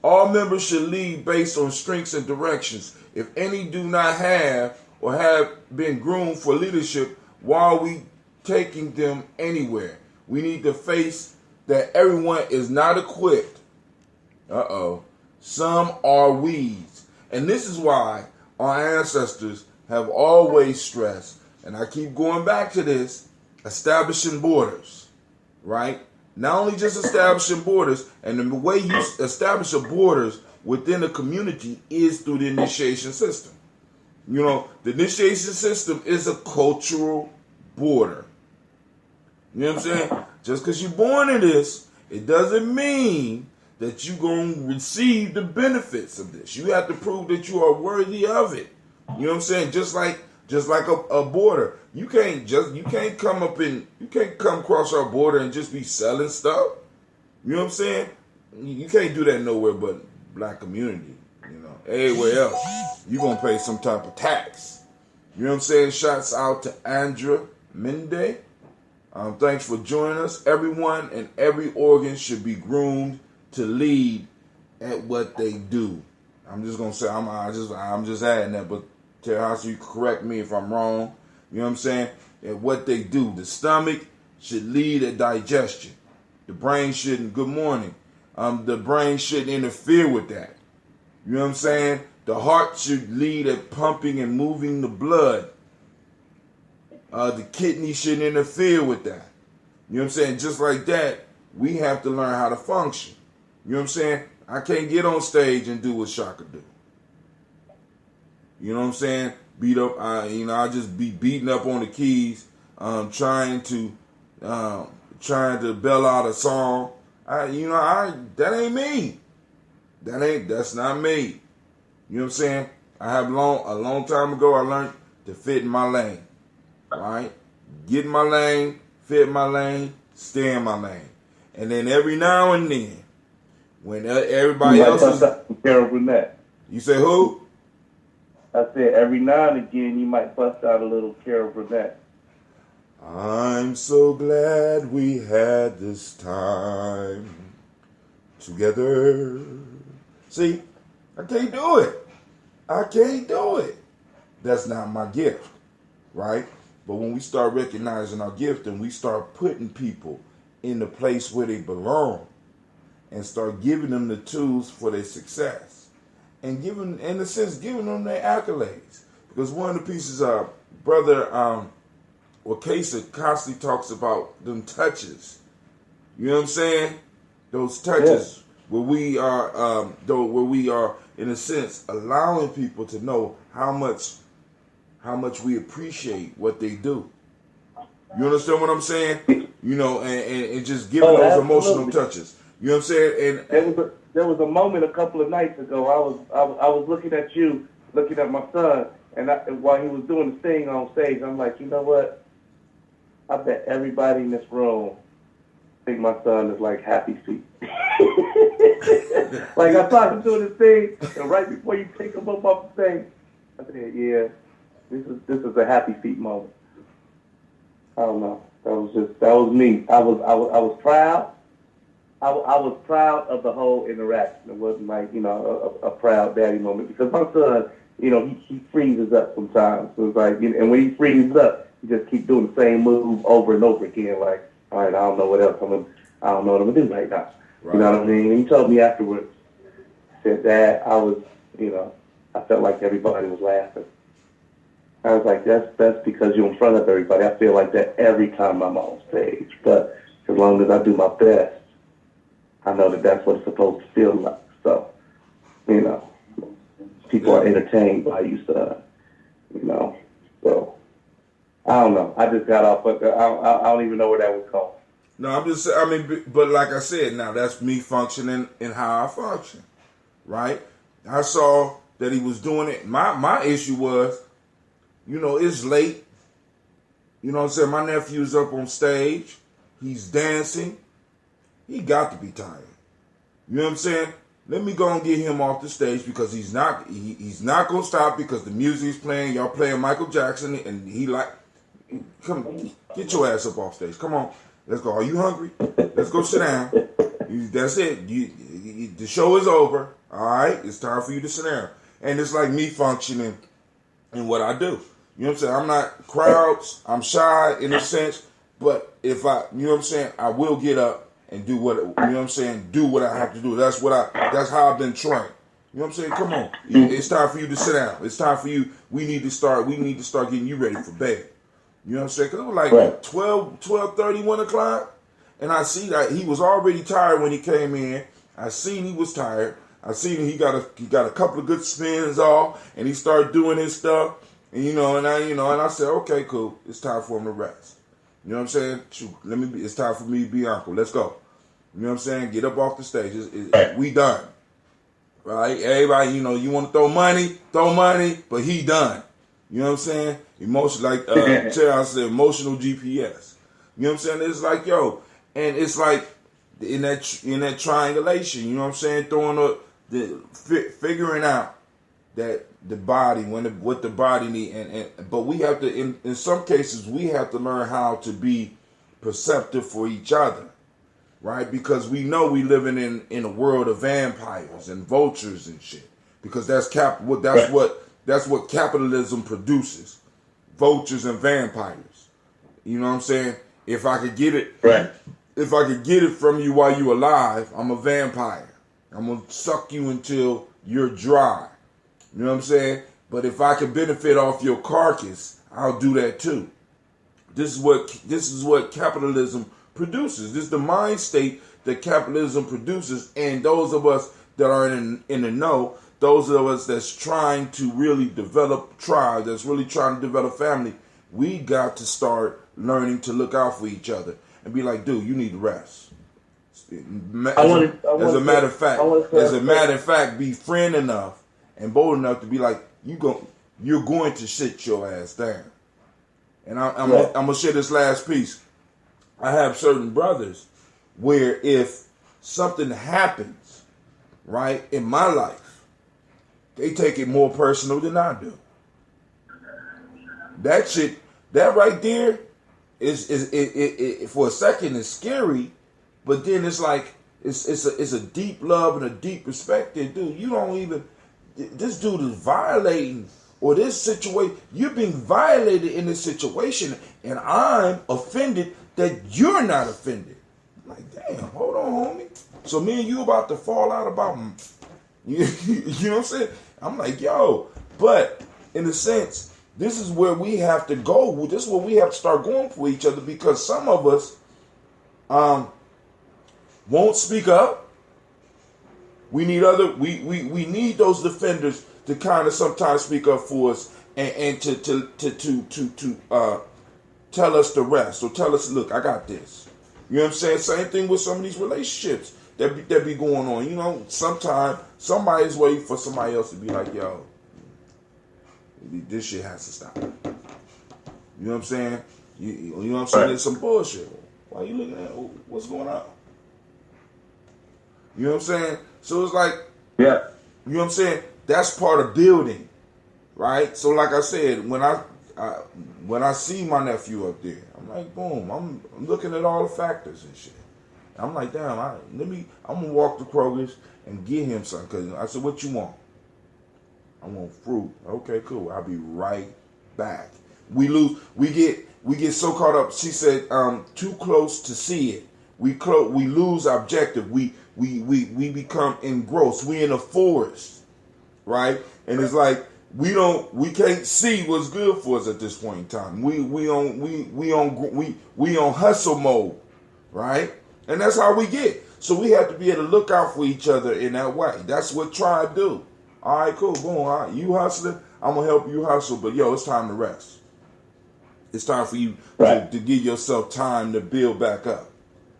All members should lead based on strengths and directions. If any do not have or have been groomed for leadership, why are we taking them anywhere? We need to face that everyone is not equipped. Some are weeds. And this is why our ancestors have always stressed, and I keep going back to this, establishing borders, right? Not only just establishing borders, and the way you establish the borders within a community is through the initiation system. The initiation system is a cultural border. You know what I'm saying? Just because you're born in this, it doesn't mean that you're going to receive the benefits of this. You have to prove that you are worthy of it. You know what I'm saying? Just like a border. You can't come across our border and just be selling stuff. You know what I'm saying? You can't do that nowhere but black community, everywhere else, you're going to pay some type of tax. You know what I'm saying? Shouts out to Andra Mende. Thanks for joining us. Everyone and every organ should be groomed to lead at what they do. I'm just gonna say I'm just adding that, but Terhouse, you correct me if I'm wrong. You know what I'm saying? At what they do. The stomach should lead at digestion. The brain shouldn't. Good morning. The brain shouldn't interfere with that. You know what I'm saying? The heart should lead at pumping and moving the blood. The kidney shouldn't interfere with that. You know what I'm saying? Just like that, we have to learn how to function. You know what I'm saying? I can't get on stage and do what Shaka do. You know what I'm saying? Beat up, I just be beating up on the keys, trying to bell out a song. That ain't me. That's not me. You know what I'm saying? A long time ago, I learned to fit in my lane. Right? Get in my lane, fit in my lane, stay in my lane. And then every now and then, when everybody else is... Carol Burnett. You say who? I said every now and again you might bust out a little Carol Burnett. I'm so glad we had this time together. See, I can't do it. I can't do it. That's not my gift, right? But when we start recognizing our gift and we start putting people in the place where they belong and start giving them the tools for their success and giving them their accolades. Because one of the pieces Brother Wakasa constantly talks about them touches. You know what I'm saying? Those touches where we are in a sense allowing people to know how much we appreciate what they do. You understand what I'm saying? You know, and just giving those emotional touches. You know what I'm saying? And there was a moment a couple of nights ago. I was looking at you, looking at my son, and while he was doing the thing on stage, I'm like, you know what? I bet everybody in this room think my son is like Happy Feet. Like I saw him doing this thing, and right before you take him up off the stage, I said, yeah, this is a Happy Feet moment. I don't know. That was me. I was proud. I was proud of the whole interaction. It wasn't like, a proud daddy moment, because my son, he freezes up sometimes. So it's like, and when he freezes up, he just keep doing the same move over and over again. Like, all right, I don't know what else I don't know what I'm gonna do right now. Right. You know what I mean? And he told me afterwards, he said, Dad, I felt like everybody was laughing. I was like, that's because you're in front of everybody. I feel like that every time I'm on stage. But as long as I do my best, I know that that's what it's supposed to feel like. So, people are entertained by you, son. So, I don't know. I just got off, but I don't even know where that was going. No, but like I said, now that's me functioning and how I function, right? I saw that he was doing it. My issue was, it's late. You know what I'm saying? My nephew's up on stage. He's dancing. He got to be tired. You know what I'm saying? Let me go and get him off the stage, because he's not going to stop, because the music's playing. Y'all playing Michael Jackson, and he come, get your ass up off stage. Come on. Let's go. Are you hungry? Let's go sit down. That's it. The show is over. All right? It's time for you to sit down. And it's like me functioning in what I do. You know what I'm saying? I'm not crowds. I'm shy in a sense. But if I will get up and do what I have to do. That's how I've been trained. You know what I'm saying? Come on. It's time for you to sit down. It's time for you. We need to start getting you ready for bed. You know what I'm saying? 'Cause it was like 12:30, 1 o'clock. And I see that he was already tired when he came in. I seen he was tired. I seen he got a couple of good spins off, and he started doing his stuff. And I said, okay, cool. It's time for him to rest. You know what I'm saying? Shoot, it's time for me to be uncle. Let's go. You know what I'm saying? Get up off the stage. We done. Right? Everybody, you want to throw money, but he done. You know what I'm saying? Charles said, emotional GPS. You know what I'm saying? It's like, and it's like in that triangulation, you know what I'm saying? Figuring out that the body, what the body need, but we have to, in some cases, we have to learn how to be perceptive for each other, right? Because we know we living in a world of vampires and vultures and shit. Because that's what capitalism produces, vultures and vampires. You know what I'm saying? If I could get it, right. If I could get it from you while you're alive, I'm a vampire. I'm gonna suck you until you're dry. You know what I'm saying? But if I can benefit off your carcass, I'll do that too. This is what capitalism produces. This is the mind state that capitalism produces, and those of us that are in the know, those of us that's trying to really develop tribe, that's really trying to develop family, we got to start learning to look out for each other and be like, dude, you need to rest. As a matter of fact, be friend enough and bold enough to be like, you're going to sit your ass down. And I'm gonna share this last piece. I have certain brothers where if something happens, right, in my life, they take it more personal than I do. That right there is for a second is scary, but then it's like it's a deep love and a deep respect there, dude. You don't even, this dude is violating, or this situation, you're being violated in this situation, and I'm offended that you're not offended. I'm like, damn, hold on, homie. So me and you about to fall out about, you know what I'm saying? I'm like, yo, but in a sense, this is where we have to go. This is where we have to start going for each other, because some of us won't speak up. We need we need those defenders to kind of sometimes speak up for us and to tell us the rest, or tell us, look, I got this. You know what I'm saying? Same thing with some of these relationships that be going on. You know, sometimes somebody's waiting for somebody else to be like, yo, this shit has to stop. You know what I'm saying? You know what I'm saying? It's some bullshit. Why are you looking at what's going on? You know what I'm saying? So it's like, yeah. You know what I'm saying? That's part of building, right? So like I said, when I see my nephew up there, I'm like, boom, I'm looking at all the factors and shit. I'm like, damn, I'm gonna walk to Kroger's and get him something. Cause I said, what you want? I want fruit. Okay, cool. I'll be right back. We get so caught up. She said, too close to see it. We lose objective. We become engrossed. We in a forest, right? And it's like we can't see what's good for us at this point in time. We on hustle mode, right? And that's how we get. So we have to be able to look out for each other in that way. That's what tribe do. All right, cool, boom. All right, you hustling, I'm gonna help you hustle. But yo, it's time to rest. It's time for you to give yourself time to build back up.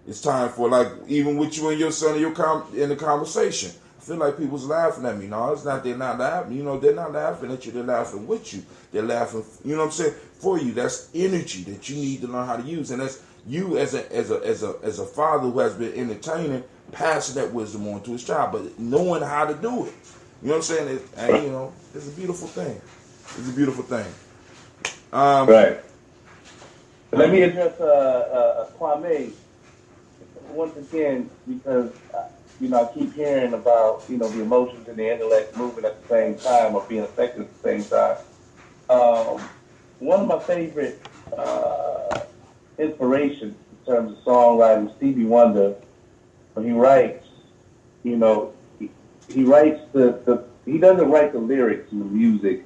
It's time for, like, even with you and your son in the conversation. I feel like people's laughing at me. No, it's not. They're not laughing. You know, they're not laughing at you. They're laughing with you. They're laughing. You know what I'm saying? For you. That's energy that you need to learn how to use, and that's you as a father who has been entertaining, passing that wisdom on to his child, but knowing how to do it. You know what I'm saying? And, you know, it's a beautiful thing. It's a beautiful thing. Right. Let me address Kwame once again, because I keep hearing about the emotions and the intellect moving at the same time, or being affected at the same time. One of my favorite inspirations in terms of songwriting, Stevie Wonder, when he writes, he writes he doesn't write the lyrics and the music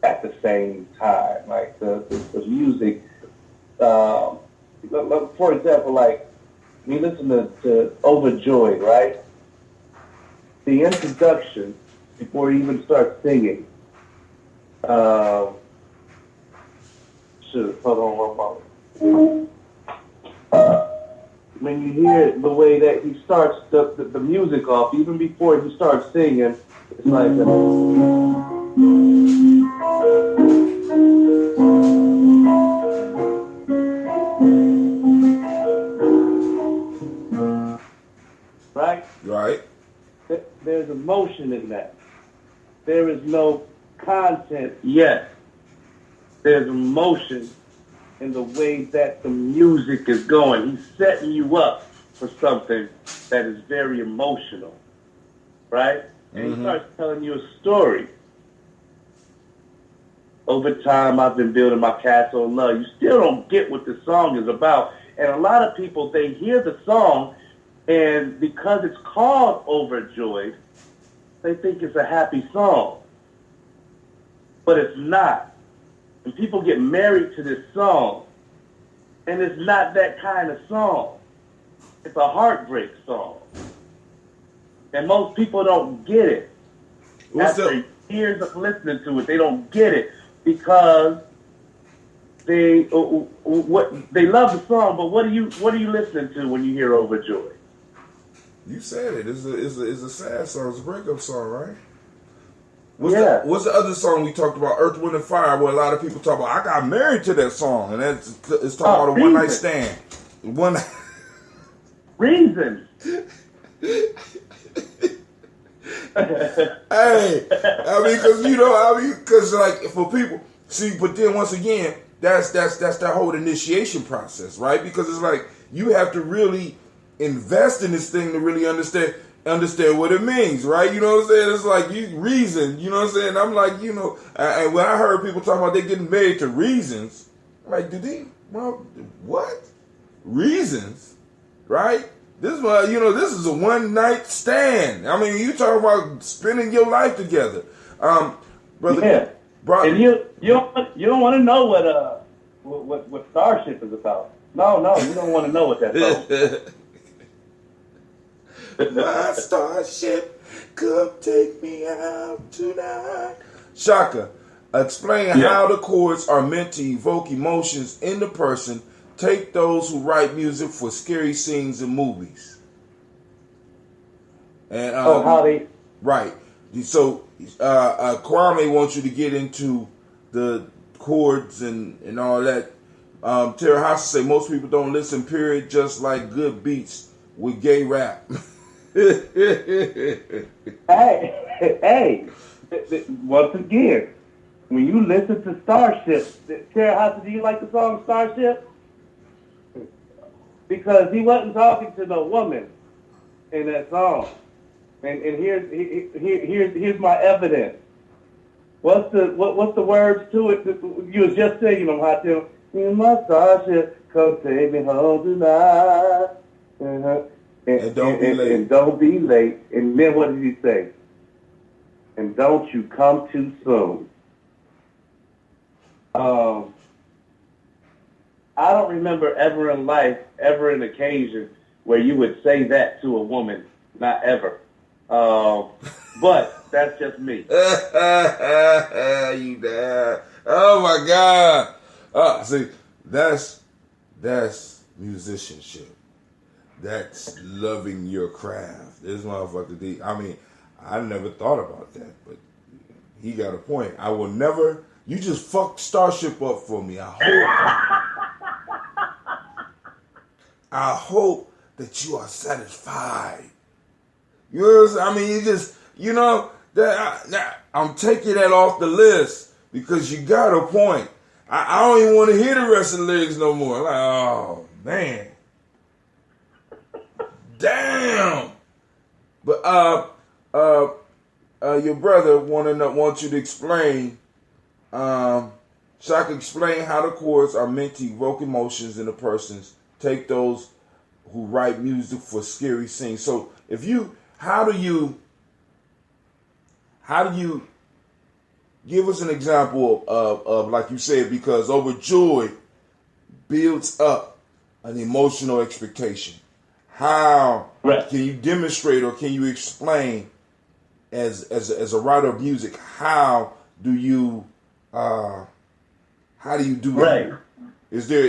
at the same time. Like the music, for example, like we listen to Overjoyed, right? The introduction before he even starts singing. Hold on one moment. When you hear the way that he starts the music off, even before he starts singing, it's like right? Right. There's emotion in that. there is no content yet. There's emotion in the way that the music is going. He's setting you up for something that is very emotional, right? And he starts telling you a story. Over time, I've been building my castle of love. You still don't get what the song is about. And a lot of people, they hear the song, and because it's called Overjoyed, they think it's a happy song. But it's not. And people get married to this song, and it's not that kind of song. It's a heartbreak song. And most people don't get it. After years of listening to it, they don't get it because they love the song, but what are you listening to when you hear Overjoyed? You said it. It's a sad song. It's a breakup song, right? What's the other song we talked about? Earth, Wind, and Fire, where a lot of people talk about, I got married to that song, and it's talking about a one-night stand. Reasons. Hey, because like for people, see, but then once again, that's that whole initiation process, right? Because it's like you have to really invest in this thing to really understand what it means, right? You know what I'm saying? It's like reason, you know what I'm saying? I'm like, and when I heard people talking about they getting married to reasons, I'm like, what? Reasons, right? This is this is a one night stand. I mean, you talk about spending your life together, brother. Yeah. And you don't want to know what Starship is about. No, you don't want to know what that's about. My starship, come take me out tonight. Shaka, explain how the chords are meant to evoke emotions in the person. Take those who write music for scary scenes in movies. And how they right. So Kwame wants you to get into the chords and all that. Terry House say most people don't listen. Period. Just like good beats with gay rap. Hey, once again, when you listen to Starship, Terry House, do you like the song Starship? Because he wasn't talking to no woman in that song. And here's my evidence. What's the words to it? You was just singing them, Hot Tim. In my Starship, come take me home tonight. And don't be late. And don't be late. And then what did he say? And don't you come too soon. I don't remember ever in life, ever an occasion where you would say that to a woman. Not ever. But that's just me. You dad. Oh my God. See, that's musicianship. That's loving your craft. This motherfucker, I mean, I never thought about that, but he got a point. I will never, you just fucked Starship up for me. I hope that you are satisfied. You know what I'm saying? I mean, you just, I'm taking that off the list because you got a point. I don't even want to hear the rest of the lyrics no more. Like, oh, man. Damn. But your brother wants you to explain. Shaka, explain how the chords are meant to evoke emotions in the persons. Take those who write music for scary scenes. So, how do you give us an example of like you said, because Overjoyed builds up an emotional expectation. How can you demonstrate or can you explain as a writer of music, how do you do that? Right. Is there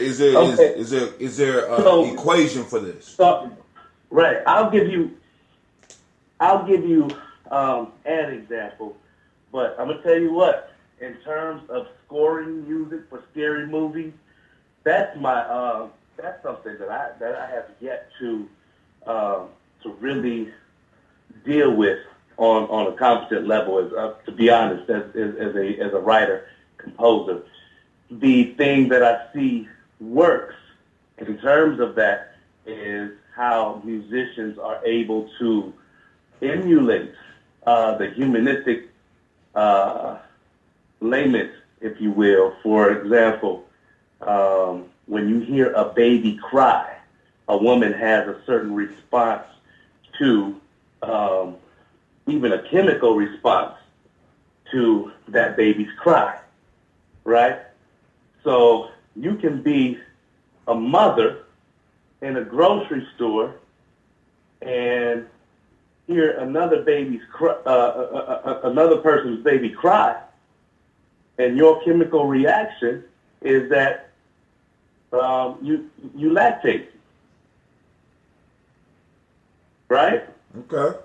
an equation for this? So, right. I'll give you an example, but I'm gonna tell you what. In terms of scoring music for scary movies, that's something that I have yet to really deal with on a competent level, to be honest, as a writer, composer. The thing that I see works in terms of that is how musicians are able to emulate the humanistic layment, if you will. For example, when you hear a baby cry, a woman has a certain response to, even a chemical response to that baby's cry, right? So you can be a mother in a grocery store and hear another person's baby cry, and your chemical reaction is that you lactate, right? Okay.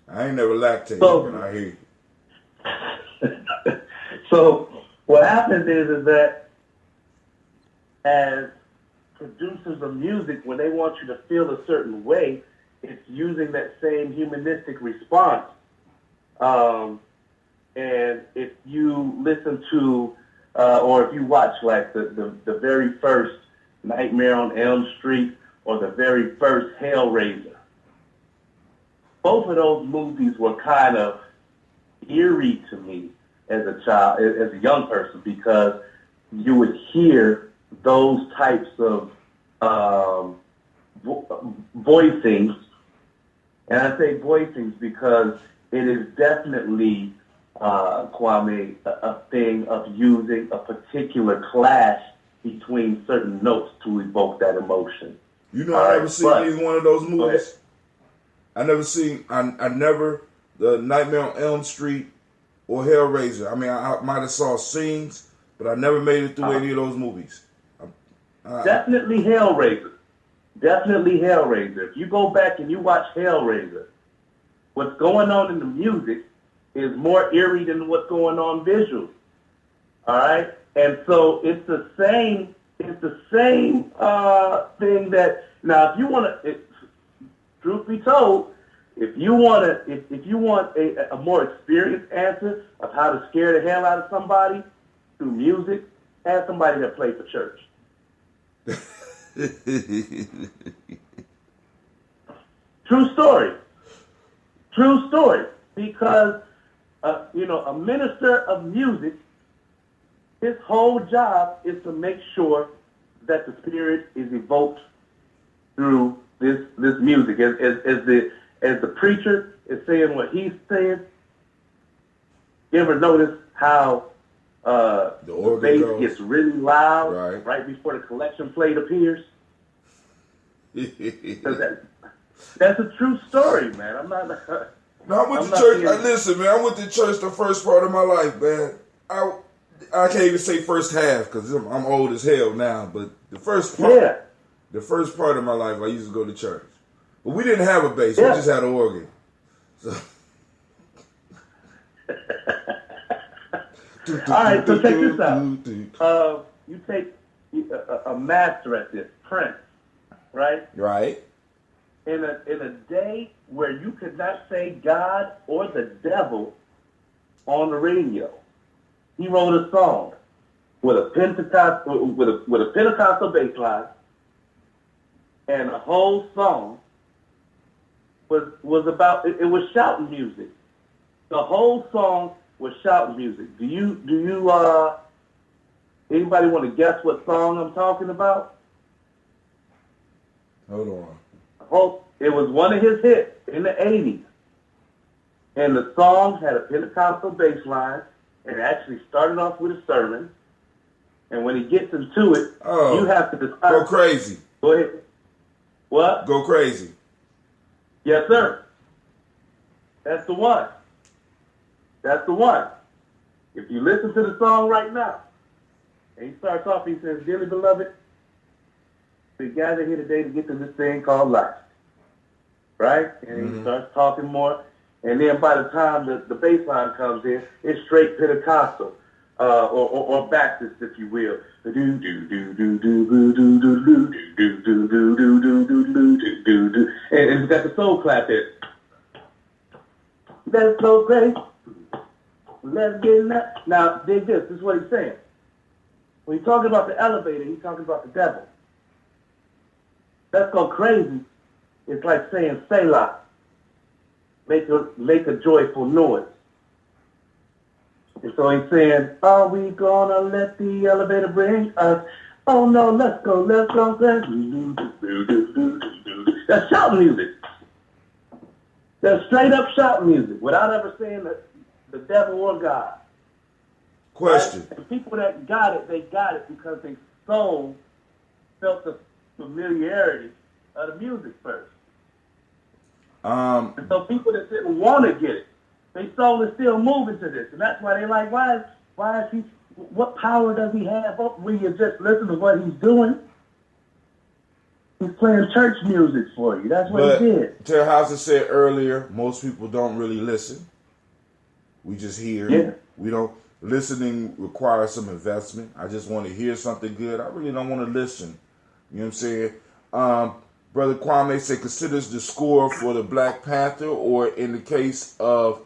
I ain't never lactated, So, but I hear you. So what happens is that as producers of music, when they want you to feel a certain way, it's using that same humanistic response. And if you listen to, or if you watch like the very first Nightmare on Elm Street or the very first Hellraiser, both of those movies were kind of eerie to me as a child, as a young person, because you would hear those types of voicings, and I say voicings because it is definitely, Kwame, a thing of using a particular clash between certain notes to evoke that emotion. You know, I never seen either one of those movies. I never the Nightmare on Elm Street or Hellraiser. I mean, I might have saw scenes, but I never made it through any of those movies. Definitely Hellraiser. Definitely Hellraiser. If you go back and you watch Hellraiser, what's going on in the music is more eerie than what's going on visually. All right? And so it's the same thing that, now if you want to, truth be told, if you want a more experienced answer of how to scare the hell out of somebody through music, ask somebody that played for church. True story. Because a minister of music, his whole job is to make sure that the spirit is evoked through this music. As the preacher is saying what he's saying, you ever notice how the bass gets really loud right before the collection plate appears? That's a true story, man. I'm not. No, I went to church. Listen, man, I went to church the first part of my life, man. I can't even say first half because I'm old as hell now. But the first part of my life, I used to go to church. But we didn't have a bass. Yeah. We just had an organ. So. All right, so check this out. You take a master at this, Prince, right? Right. In a day where you could not say God or the devil on the radio, he wrote a song with a Pentecostal bass line, and the whole song was about it was shouting music. The whole song was shouting music. Do you anybody want to guess what song I'm talking about? Hold on. It was one of his hits in the 80s. And the song had a Pentecostal bass line, and it actually started off with a sermon. And when he gets into it, you have to decide. Go crazy. Go ahead. What? Go crazy. Yes, sir. That's the one. That's the one. If you listen to the song right now, and he starts off, he says, "Dearly beloved, we gather here today to get to this thing called life." Right? And he starts talking more. And then by the time the bass line comes in, it's straight Pentecostal, or Baptist, if you will. And it's got the soul clap in. Let's go crazy. Let's get nuts. Now, dig this. This is what he's saying. When he's talking about the elevator, he's talking about the devil. Let's go crazy. It's like saying Selah. Make a joyful noise. And so he's saying, are we gonna let the elevator bring us? Oh no, let's go crazy. That's shout music. That's straight up shout music without ever saying the devil or God. Question. Right? And people that got it, they got it because their soul felt the familiarity of the music first. And so people that didn't want to get it, their soul is still moving to this. And that's why they like, why is he, what power does he have when you just listen to what he's doing? He's playing church music for you. That's what he did. Terry Houser said earlier, most people don't really listen. We just hear. Yeah. We don't. Listening requires some investment. I just want to hear something good. I really don't want to listen. You know what I'm saying? Brother Kwame said, considers the score for the Black Panther, or in the case of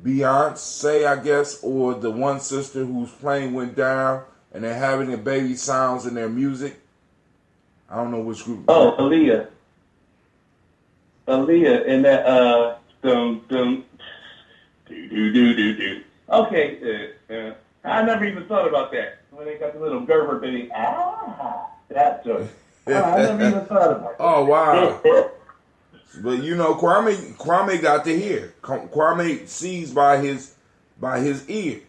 Beyonce, I guess, or the one sister whose plane went down and they're having the baby sounds in their music. I don't know which group. Oh, Aaliyah in that dum dum do. Okay, I never even thought about that when they got the little Gerber thing. That joke. I never even thought about it. Oh wow! But you know, Kwame got to hear. Kwame sees by his ears,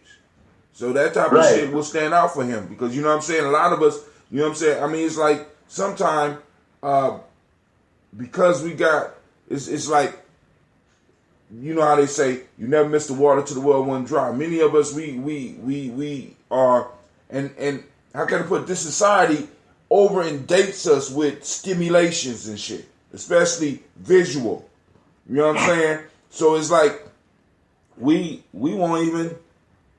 so that type of shit will stand out for him, because you know what I'm saying. A lot of us, you know what I'm saying. I mean, it's like sometimes because we got it's like, you know how they say, you never miss the water till the well wasn't dry. Many of us we are, and how can I put it? This society over inundates us with stimulations and shit, especially visual. You know what I'm saying? So it's like we won't even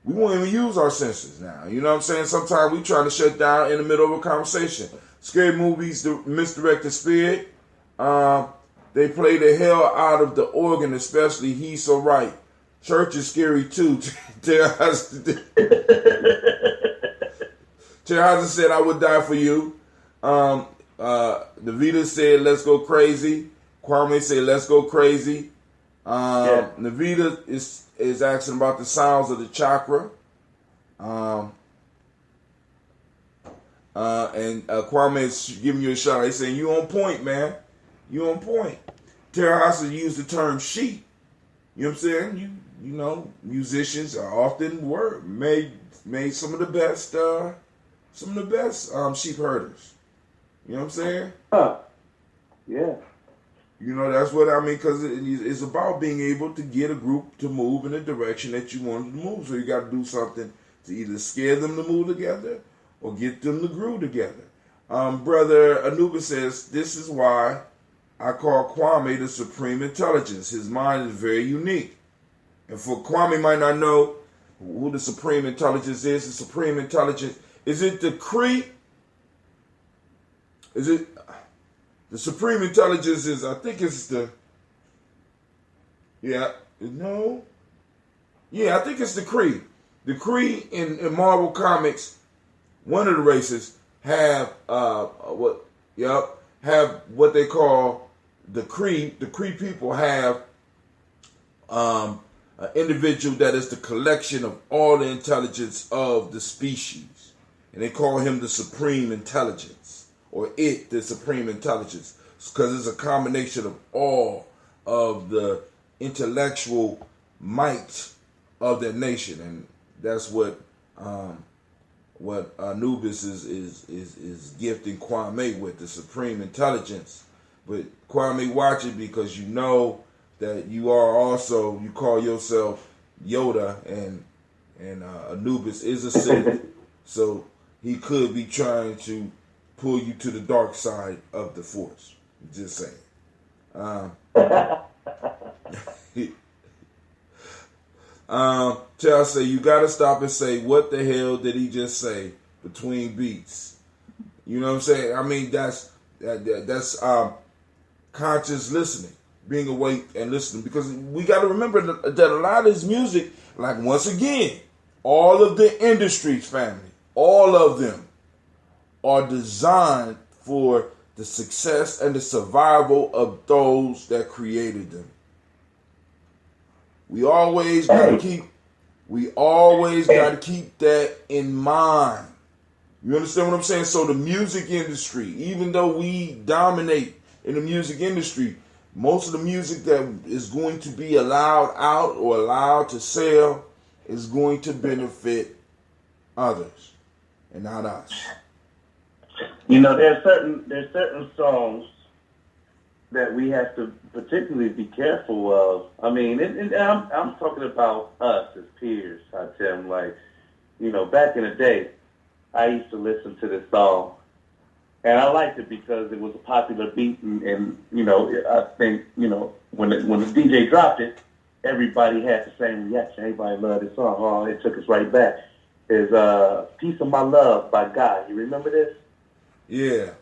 use our senses now. You know what I'm saying? Sometimes we try to shut down in the middle of a conversation. Scary movies, the misdirected spirit. They play the hell out of the organ, especially He's So Right. Church is scary too. Terry Houser said, I would die for you. Navita said, let's go crazy. Kwame said, let's go crazy. Navita is asking about the sounds of the chakra. And Kwame is giving you a shout. He's saying, you on point, man. You on point. Terry Houser used the term sheep. You know what I'm saying? You know, musicians are often made some of the best sheep herders. You know what I'm saying? Yeah. You know, that's what I mean, because it's about being able to get a group to move in the direction that you want them to move. So you got to do something to either scare them to move together or get them to groove together. Brother Anubis says, this is why I call Kwame the supreme intelligence. His mind is very unique. And for Kwame might not know who the supreme intelligence is, the supreme intelligence, is it the Cree? Is it the supreme intelligence is, I think it's I think it's the Cree. The Cree in Marvel Comics, one of the races have what they call the Cree. The Cree people have an individual that is the collection of all the intelligence of the species, and they call him the supreme intelligence, or it the supreme intelligence, because it's a combination of all of the intellectual might of that nation, and that's what Anubis is gifting Kwame with, the supreme intelligence. But Kwame, watch it, because you know that you are also, you call yourself Yoda, and Anubis is a Sith, so he could be trying to pull you to the dark side of the Force. Just saying. Tell say you gotta stop and say, what the hell did he just say between beats? You know what I'm saying? I mean, that's conscious listening. being awake and listening, because we got to remember that a lot of this music, like once again, all of the industries, family, all of them are designed for the success and the survival of those that created them. We always got to keep that in mind. You understand what I'm saying? So the music industry, even though we dominate in the music industry, most of the music that is going to be allowed out or allowed to sell is going to benefit others and not us. You know, there's certain songs that we have to particularly be careful of. I mean, and I'm talking about us as peers. I tell them, like, you know, back in the day, I used to listen to this song, and I liked it because it was a popular beat, and you know, I think, you know, when the DJ dropped it, everybody had the same reaction. Everybody loved this song. Oh, it took us right back. Is "Piece of My Love" by Gye. You remember this? Yeah.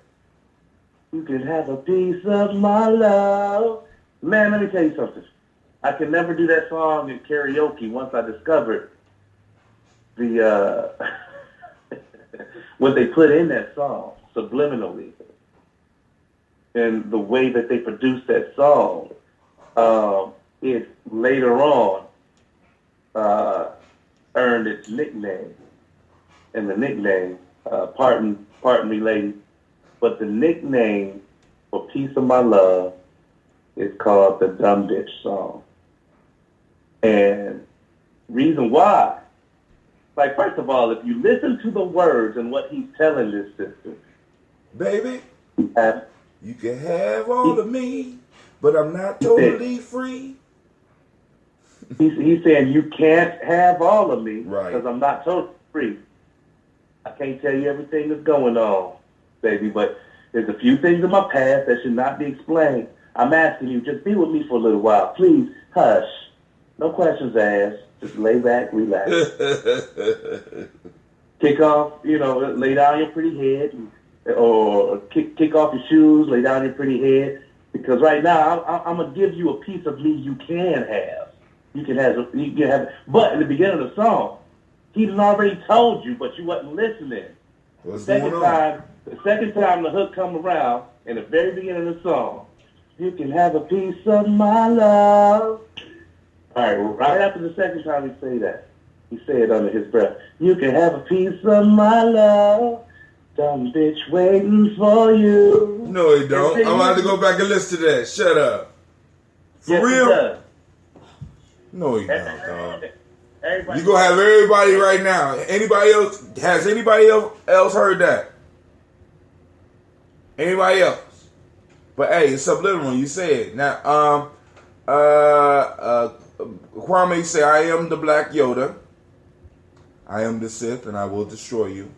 You can have a piece of my love. Man, let me tell you something. I can never do that song in karaoke once I discovered the what they put in that song subliminally, and the way that they produced that song. It later on earned its nickname, and the nickname, pardon me, lady, but the nickname for "Piece of My Love" is called the Dumb Bitch Song. And reason why, like, first of all, if you listen to the words and what he's telling this sister, baby, you can have all of me, but I'm not totally free. He's saying you can't have all of me, right? Because I'm not totally free. I can't tell you everything that's going on, baby, but there's a few things in my past that should not be explained. I'm asking you, just be with me for a little while. Please, hush. No questions asked. Just lay back, relax. Kick off, you know, lay down your pretty head, or kick off your shoes, lay down your pretty head, because right now I'm going to give you a piece of me you can have. You can have it. But in the beginning of the song, he done already told you, but you wasn't listening. What's going on? The second time the hook come around, in the very beginning of the song, you can have a piece of my love. All right, right after the second time he say that, he said under his breath, you can have a piece of my love. Dumb bitch waiting for you. No, he don't. I'm about to go back and listen to that. Shut up. For yes, real? He does. No, he don't, dog. You gonna have everybody right now. Anybody else? Has anybody else heard that? Anybody else? But hey, it's subliminal. You said now. Kwame say, "I am the Black Yoda. I am the Sith, and I will destroy you."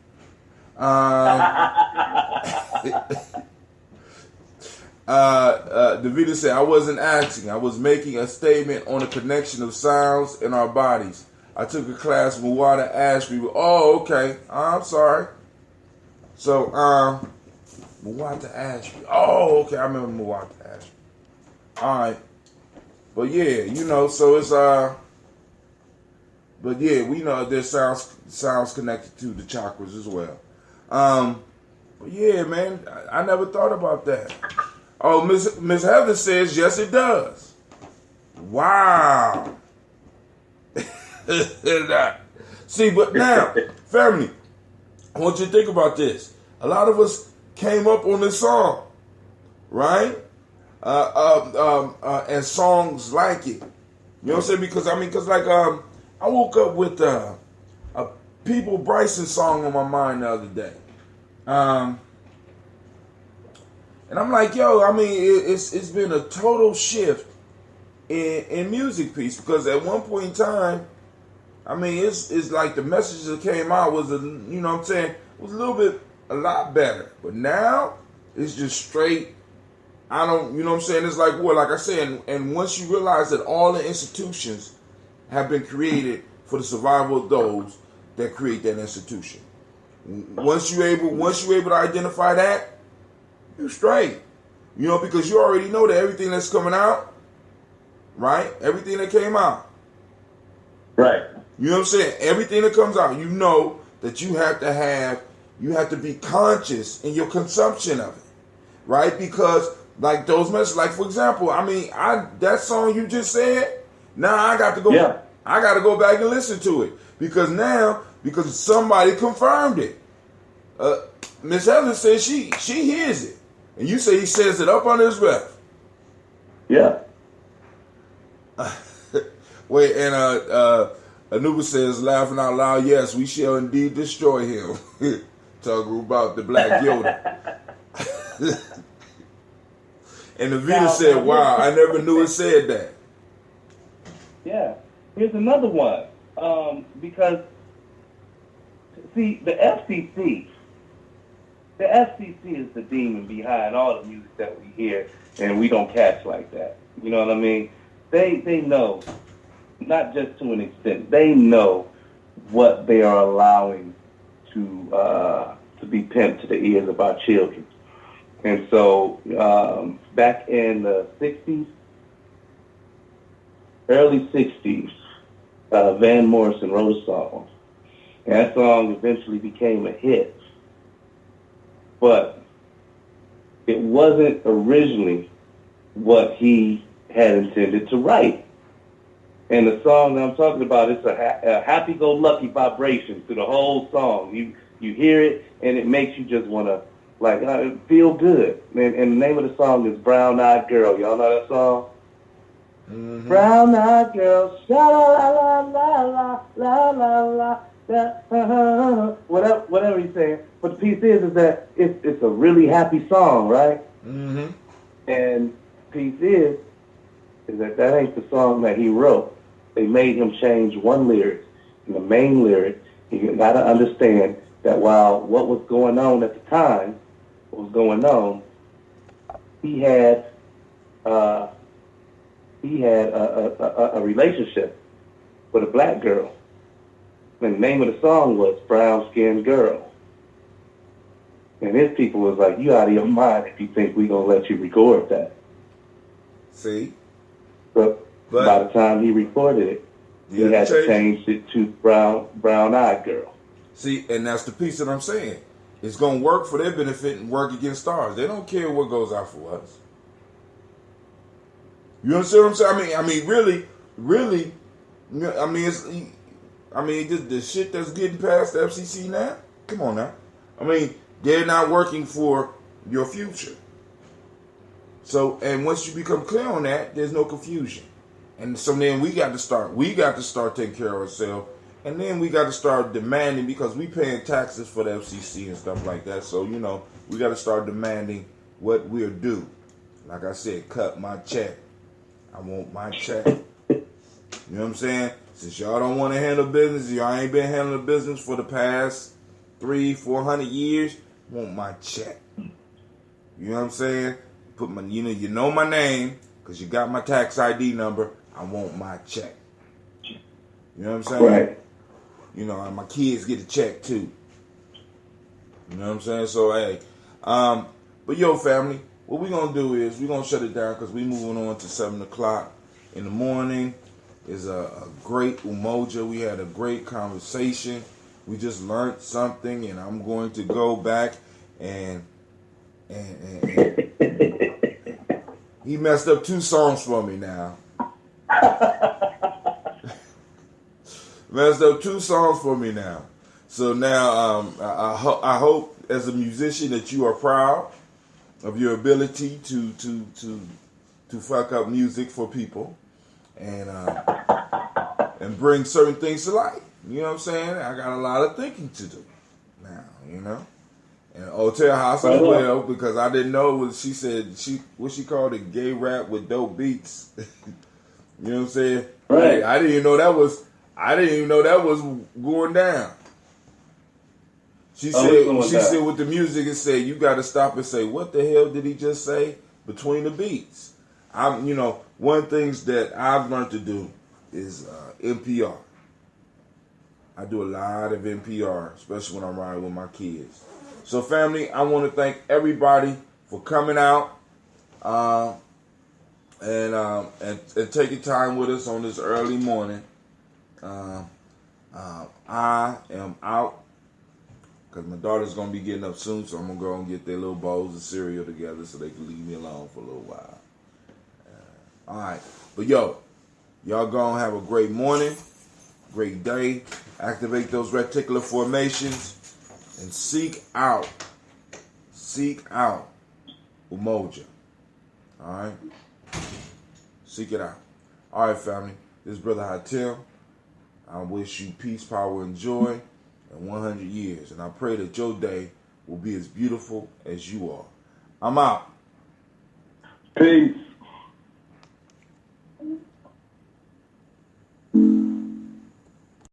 Davida said, "I wasn't acting. I was making a statement on the connection of sounds in our bodies. I took a class with Muwata Ashby." Oh, okay. I'm sorry. So, Muwata Ashby. Oh, okay. I remember Muwata Ashby. All right. But yeah, you know, so it's but yeah, we know there's sounds connected to the chakras as well. But yeah, man, I never thought about that. Oh, Miss Heather says yes, it does. Wow. See, but now, family, I want you to think about this. A lot of us came up on this song, right? And songs like it. You know what I'm saying? Because I woke up with a People Bryson song on my mind the other day. And I'm like, yo, I mean, it's been a total shift in music piece, because at one point in time, I mean, it's like the message that came out was, you know what I'm saying, was a lot better. But now, it's just straight, you know what I'm saying, it's like, well, like I said, and once you realize that all the institutions have been created for the survival of those that create that institution. Once you're able to identify that, you're straight. You know, because you already know that everything that's coming out right? Everything that came out. Right. You know what I'm saying? Everything that comes out, you know that you have to be conscious in your consumption of it, right? Because like those messages, like for example, that song you just said, now I got to go back and listen to it because somebody confirmed it. Miss Helen says she hears it, and you say he says it up under his breath. Yeah. Wait, and Anubis says, laughing out loud, yes, we shall indeed destroy him. Talking about the Black Yoda. And the Vita said, wow, I never knew it said that. Yeah. Here's another one. Because, see, the FCC is the demon behind all the music that we hear and we don't catch like that. You know what I mean? They know, not just to an extent, they know what they are allowing to be pimped to the ears of our children. And so back in the 60s, early 60s, Van Morrison wrote a song. And that song eventually became a hit. But it wasn't originally what he had intended to write. And the song that I'm talking about, it's a happy-go-lucky vibration through the whole song. You hear it, and it makes you just want to, feel good. And the name of the song is Brown Eyed Girl. Y'all know that song? Mm-hmm. Brown Eyed Girl, sha-la-la-la-la-la-la-la-la, whatever he's saying. But the piece is that it's a really happy song, right? Mm-hmm. And the piece is that ain't the song that he wrote. They made him change one lyric. And the main lyric, you got to understand that while what was going on at the time was going on, he had a relationship with a black girl. And the name of the song was Brown Skinned Girl. And his people was like, you out of your mind if you think we going to let you record that. See? But by the time he recorded it, he had to change it to Brown Eyed Girl. See, and that's the piece that I'm saying. It's going to work for their benefit and work against ours. They don't care what goes out for us. You understand what I'm saying? I mean, really, just the shit that's getting past the FCC now. Come on now. I mean, they're not working for your future. So, and once you become clear on that, there's no confusion. And so then we got to start taking care of ourselves. And then we got to start demanding, because we paying taxes for the FCC and stuff like that. So, we got to start demanding what we're due. Like I said, cut my check. I want my check. You know what I'm saying? Since y'all don't want to handle business, y'all ain't been handling business for the past 300-400 years, I want my check. You know what I'm saying? Put my, you know my name, because you got my tax ID number. I want my check. You know what I'm saying? Right. And my kids get a check too. You know what I'm saying? So, hey. But yo, family, what we're going to do is we're going to shut it down because we're moving on to 7 o'clock in the morning. Is a great Umoja. We had a great conversation. We just learned something, and I'm going to go back and he messed up 2 songs for me now. Messed up 2 songs for me now. So now I hope as a musician that you are proud of your ability to fuck up music for people and bring certain things to light. You know what I'm saying? I got a lot of thinking to do now, And Hotel House as well, because I didn't know what she said. What she called it, gay rap with dope beats. You know what I'm saying? Right. Hey, I didn't even know that was going down. She said with the music, it said you got to stop and say, what the hell did he just say between the beats? One of the things that I've learned to do is NPR. I do a lot of NPR, especially when I'm riding with my kids. So, family, I want to thank everybody for coming out. and taking time with us on this early morning. I am out because my daughter's gonna be getting up soon, so I'm gonna go and get their little bowls of cereal together so they can leave me alone for a little while. All right, but y'all gonna have a great morning, great day. Activate those reticular formations and seek out Umoja. All right, seek it out. All right, family. This is Brother Hatim. I wish you peace, power, and joy in 100 years. And I pray that your day will be as beautiful as you are. I'm out. Peace.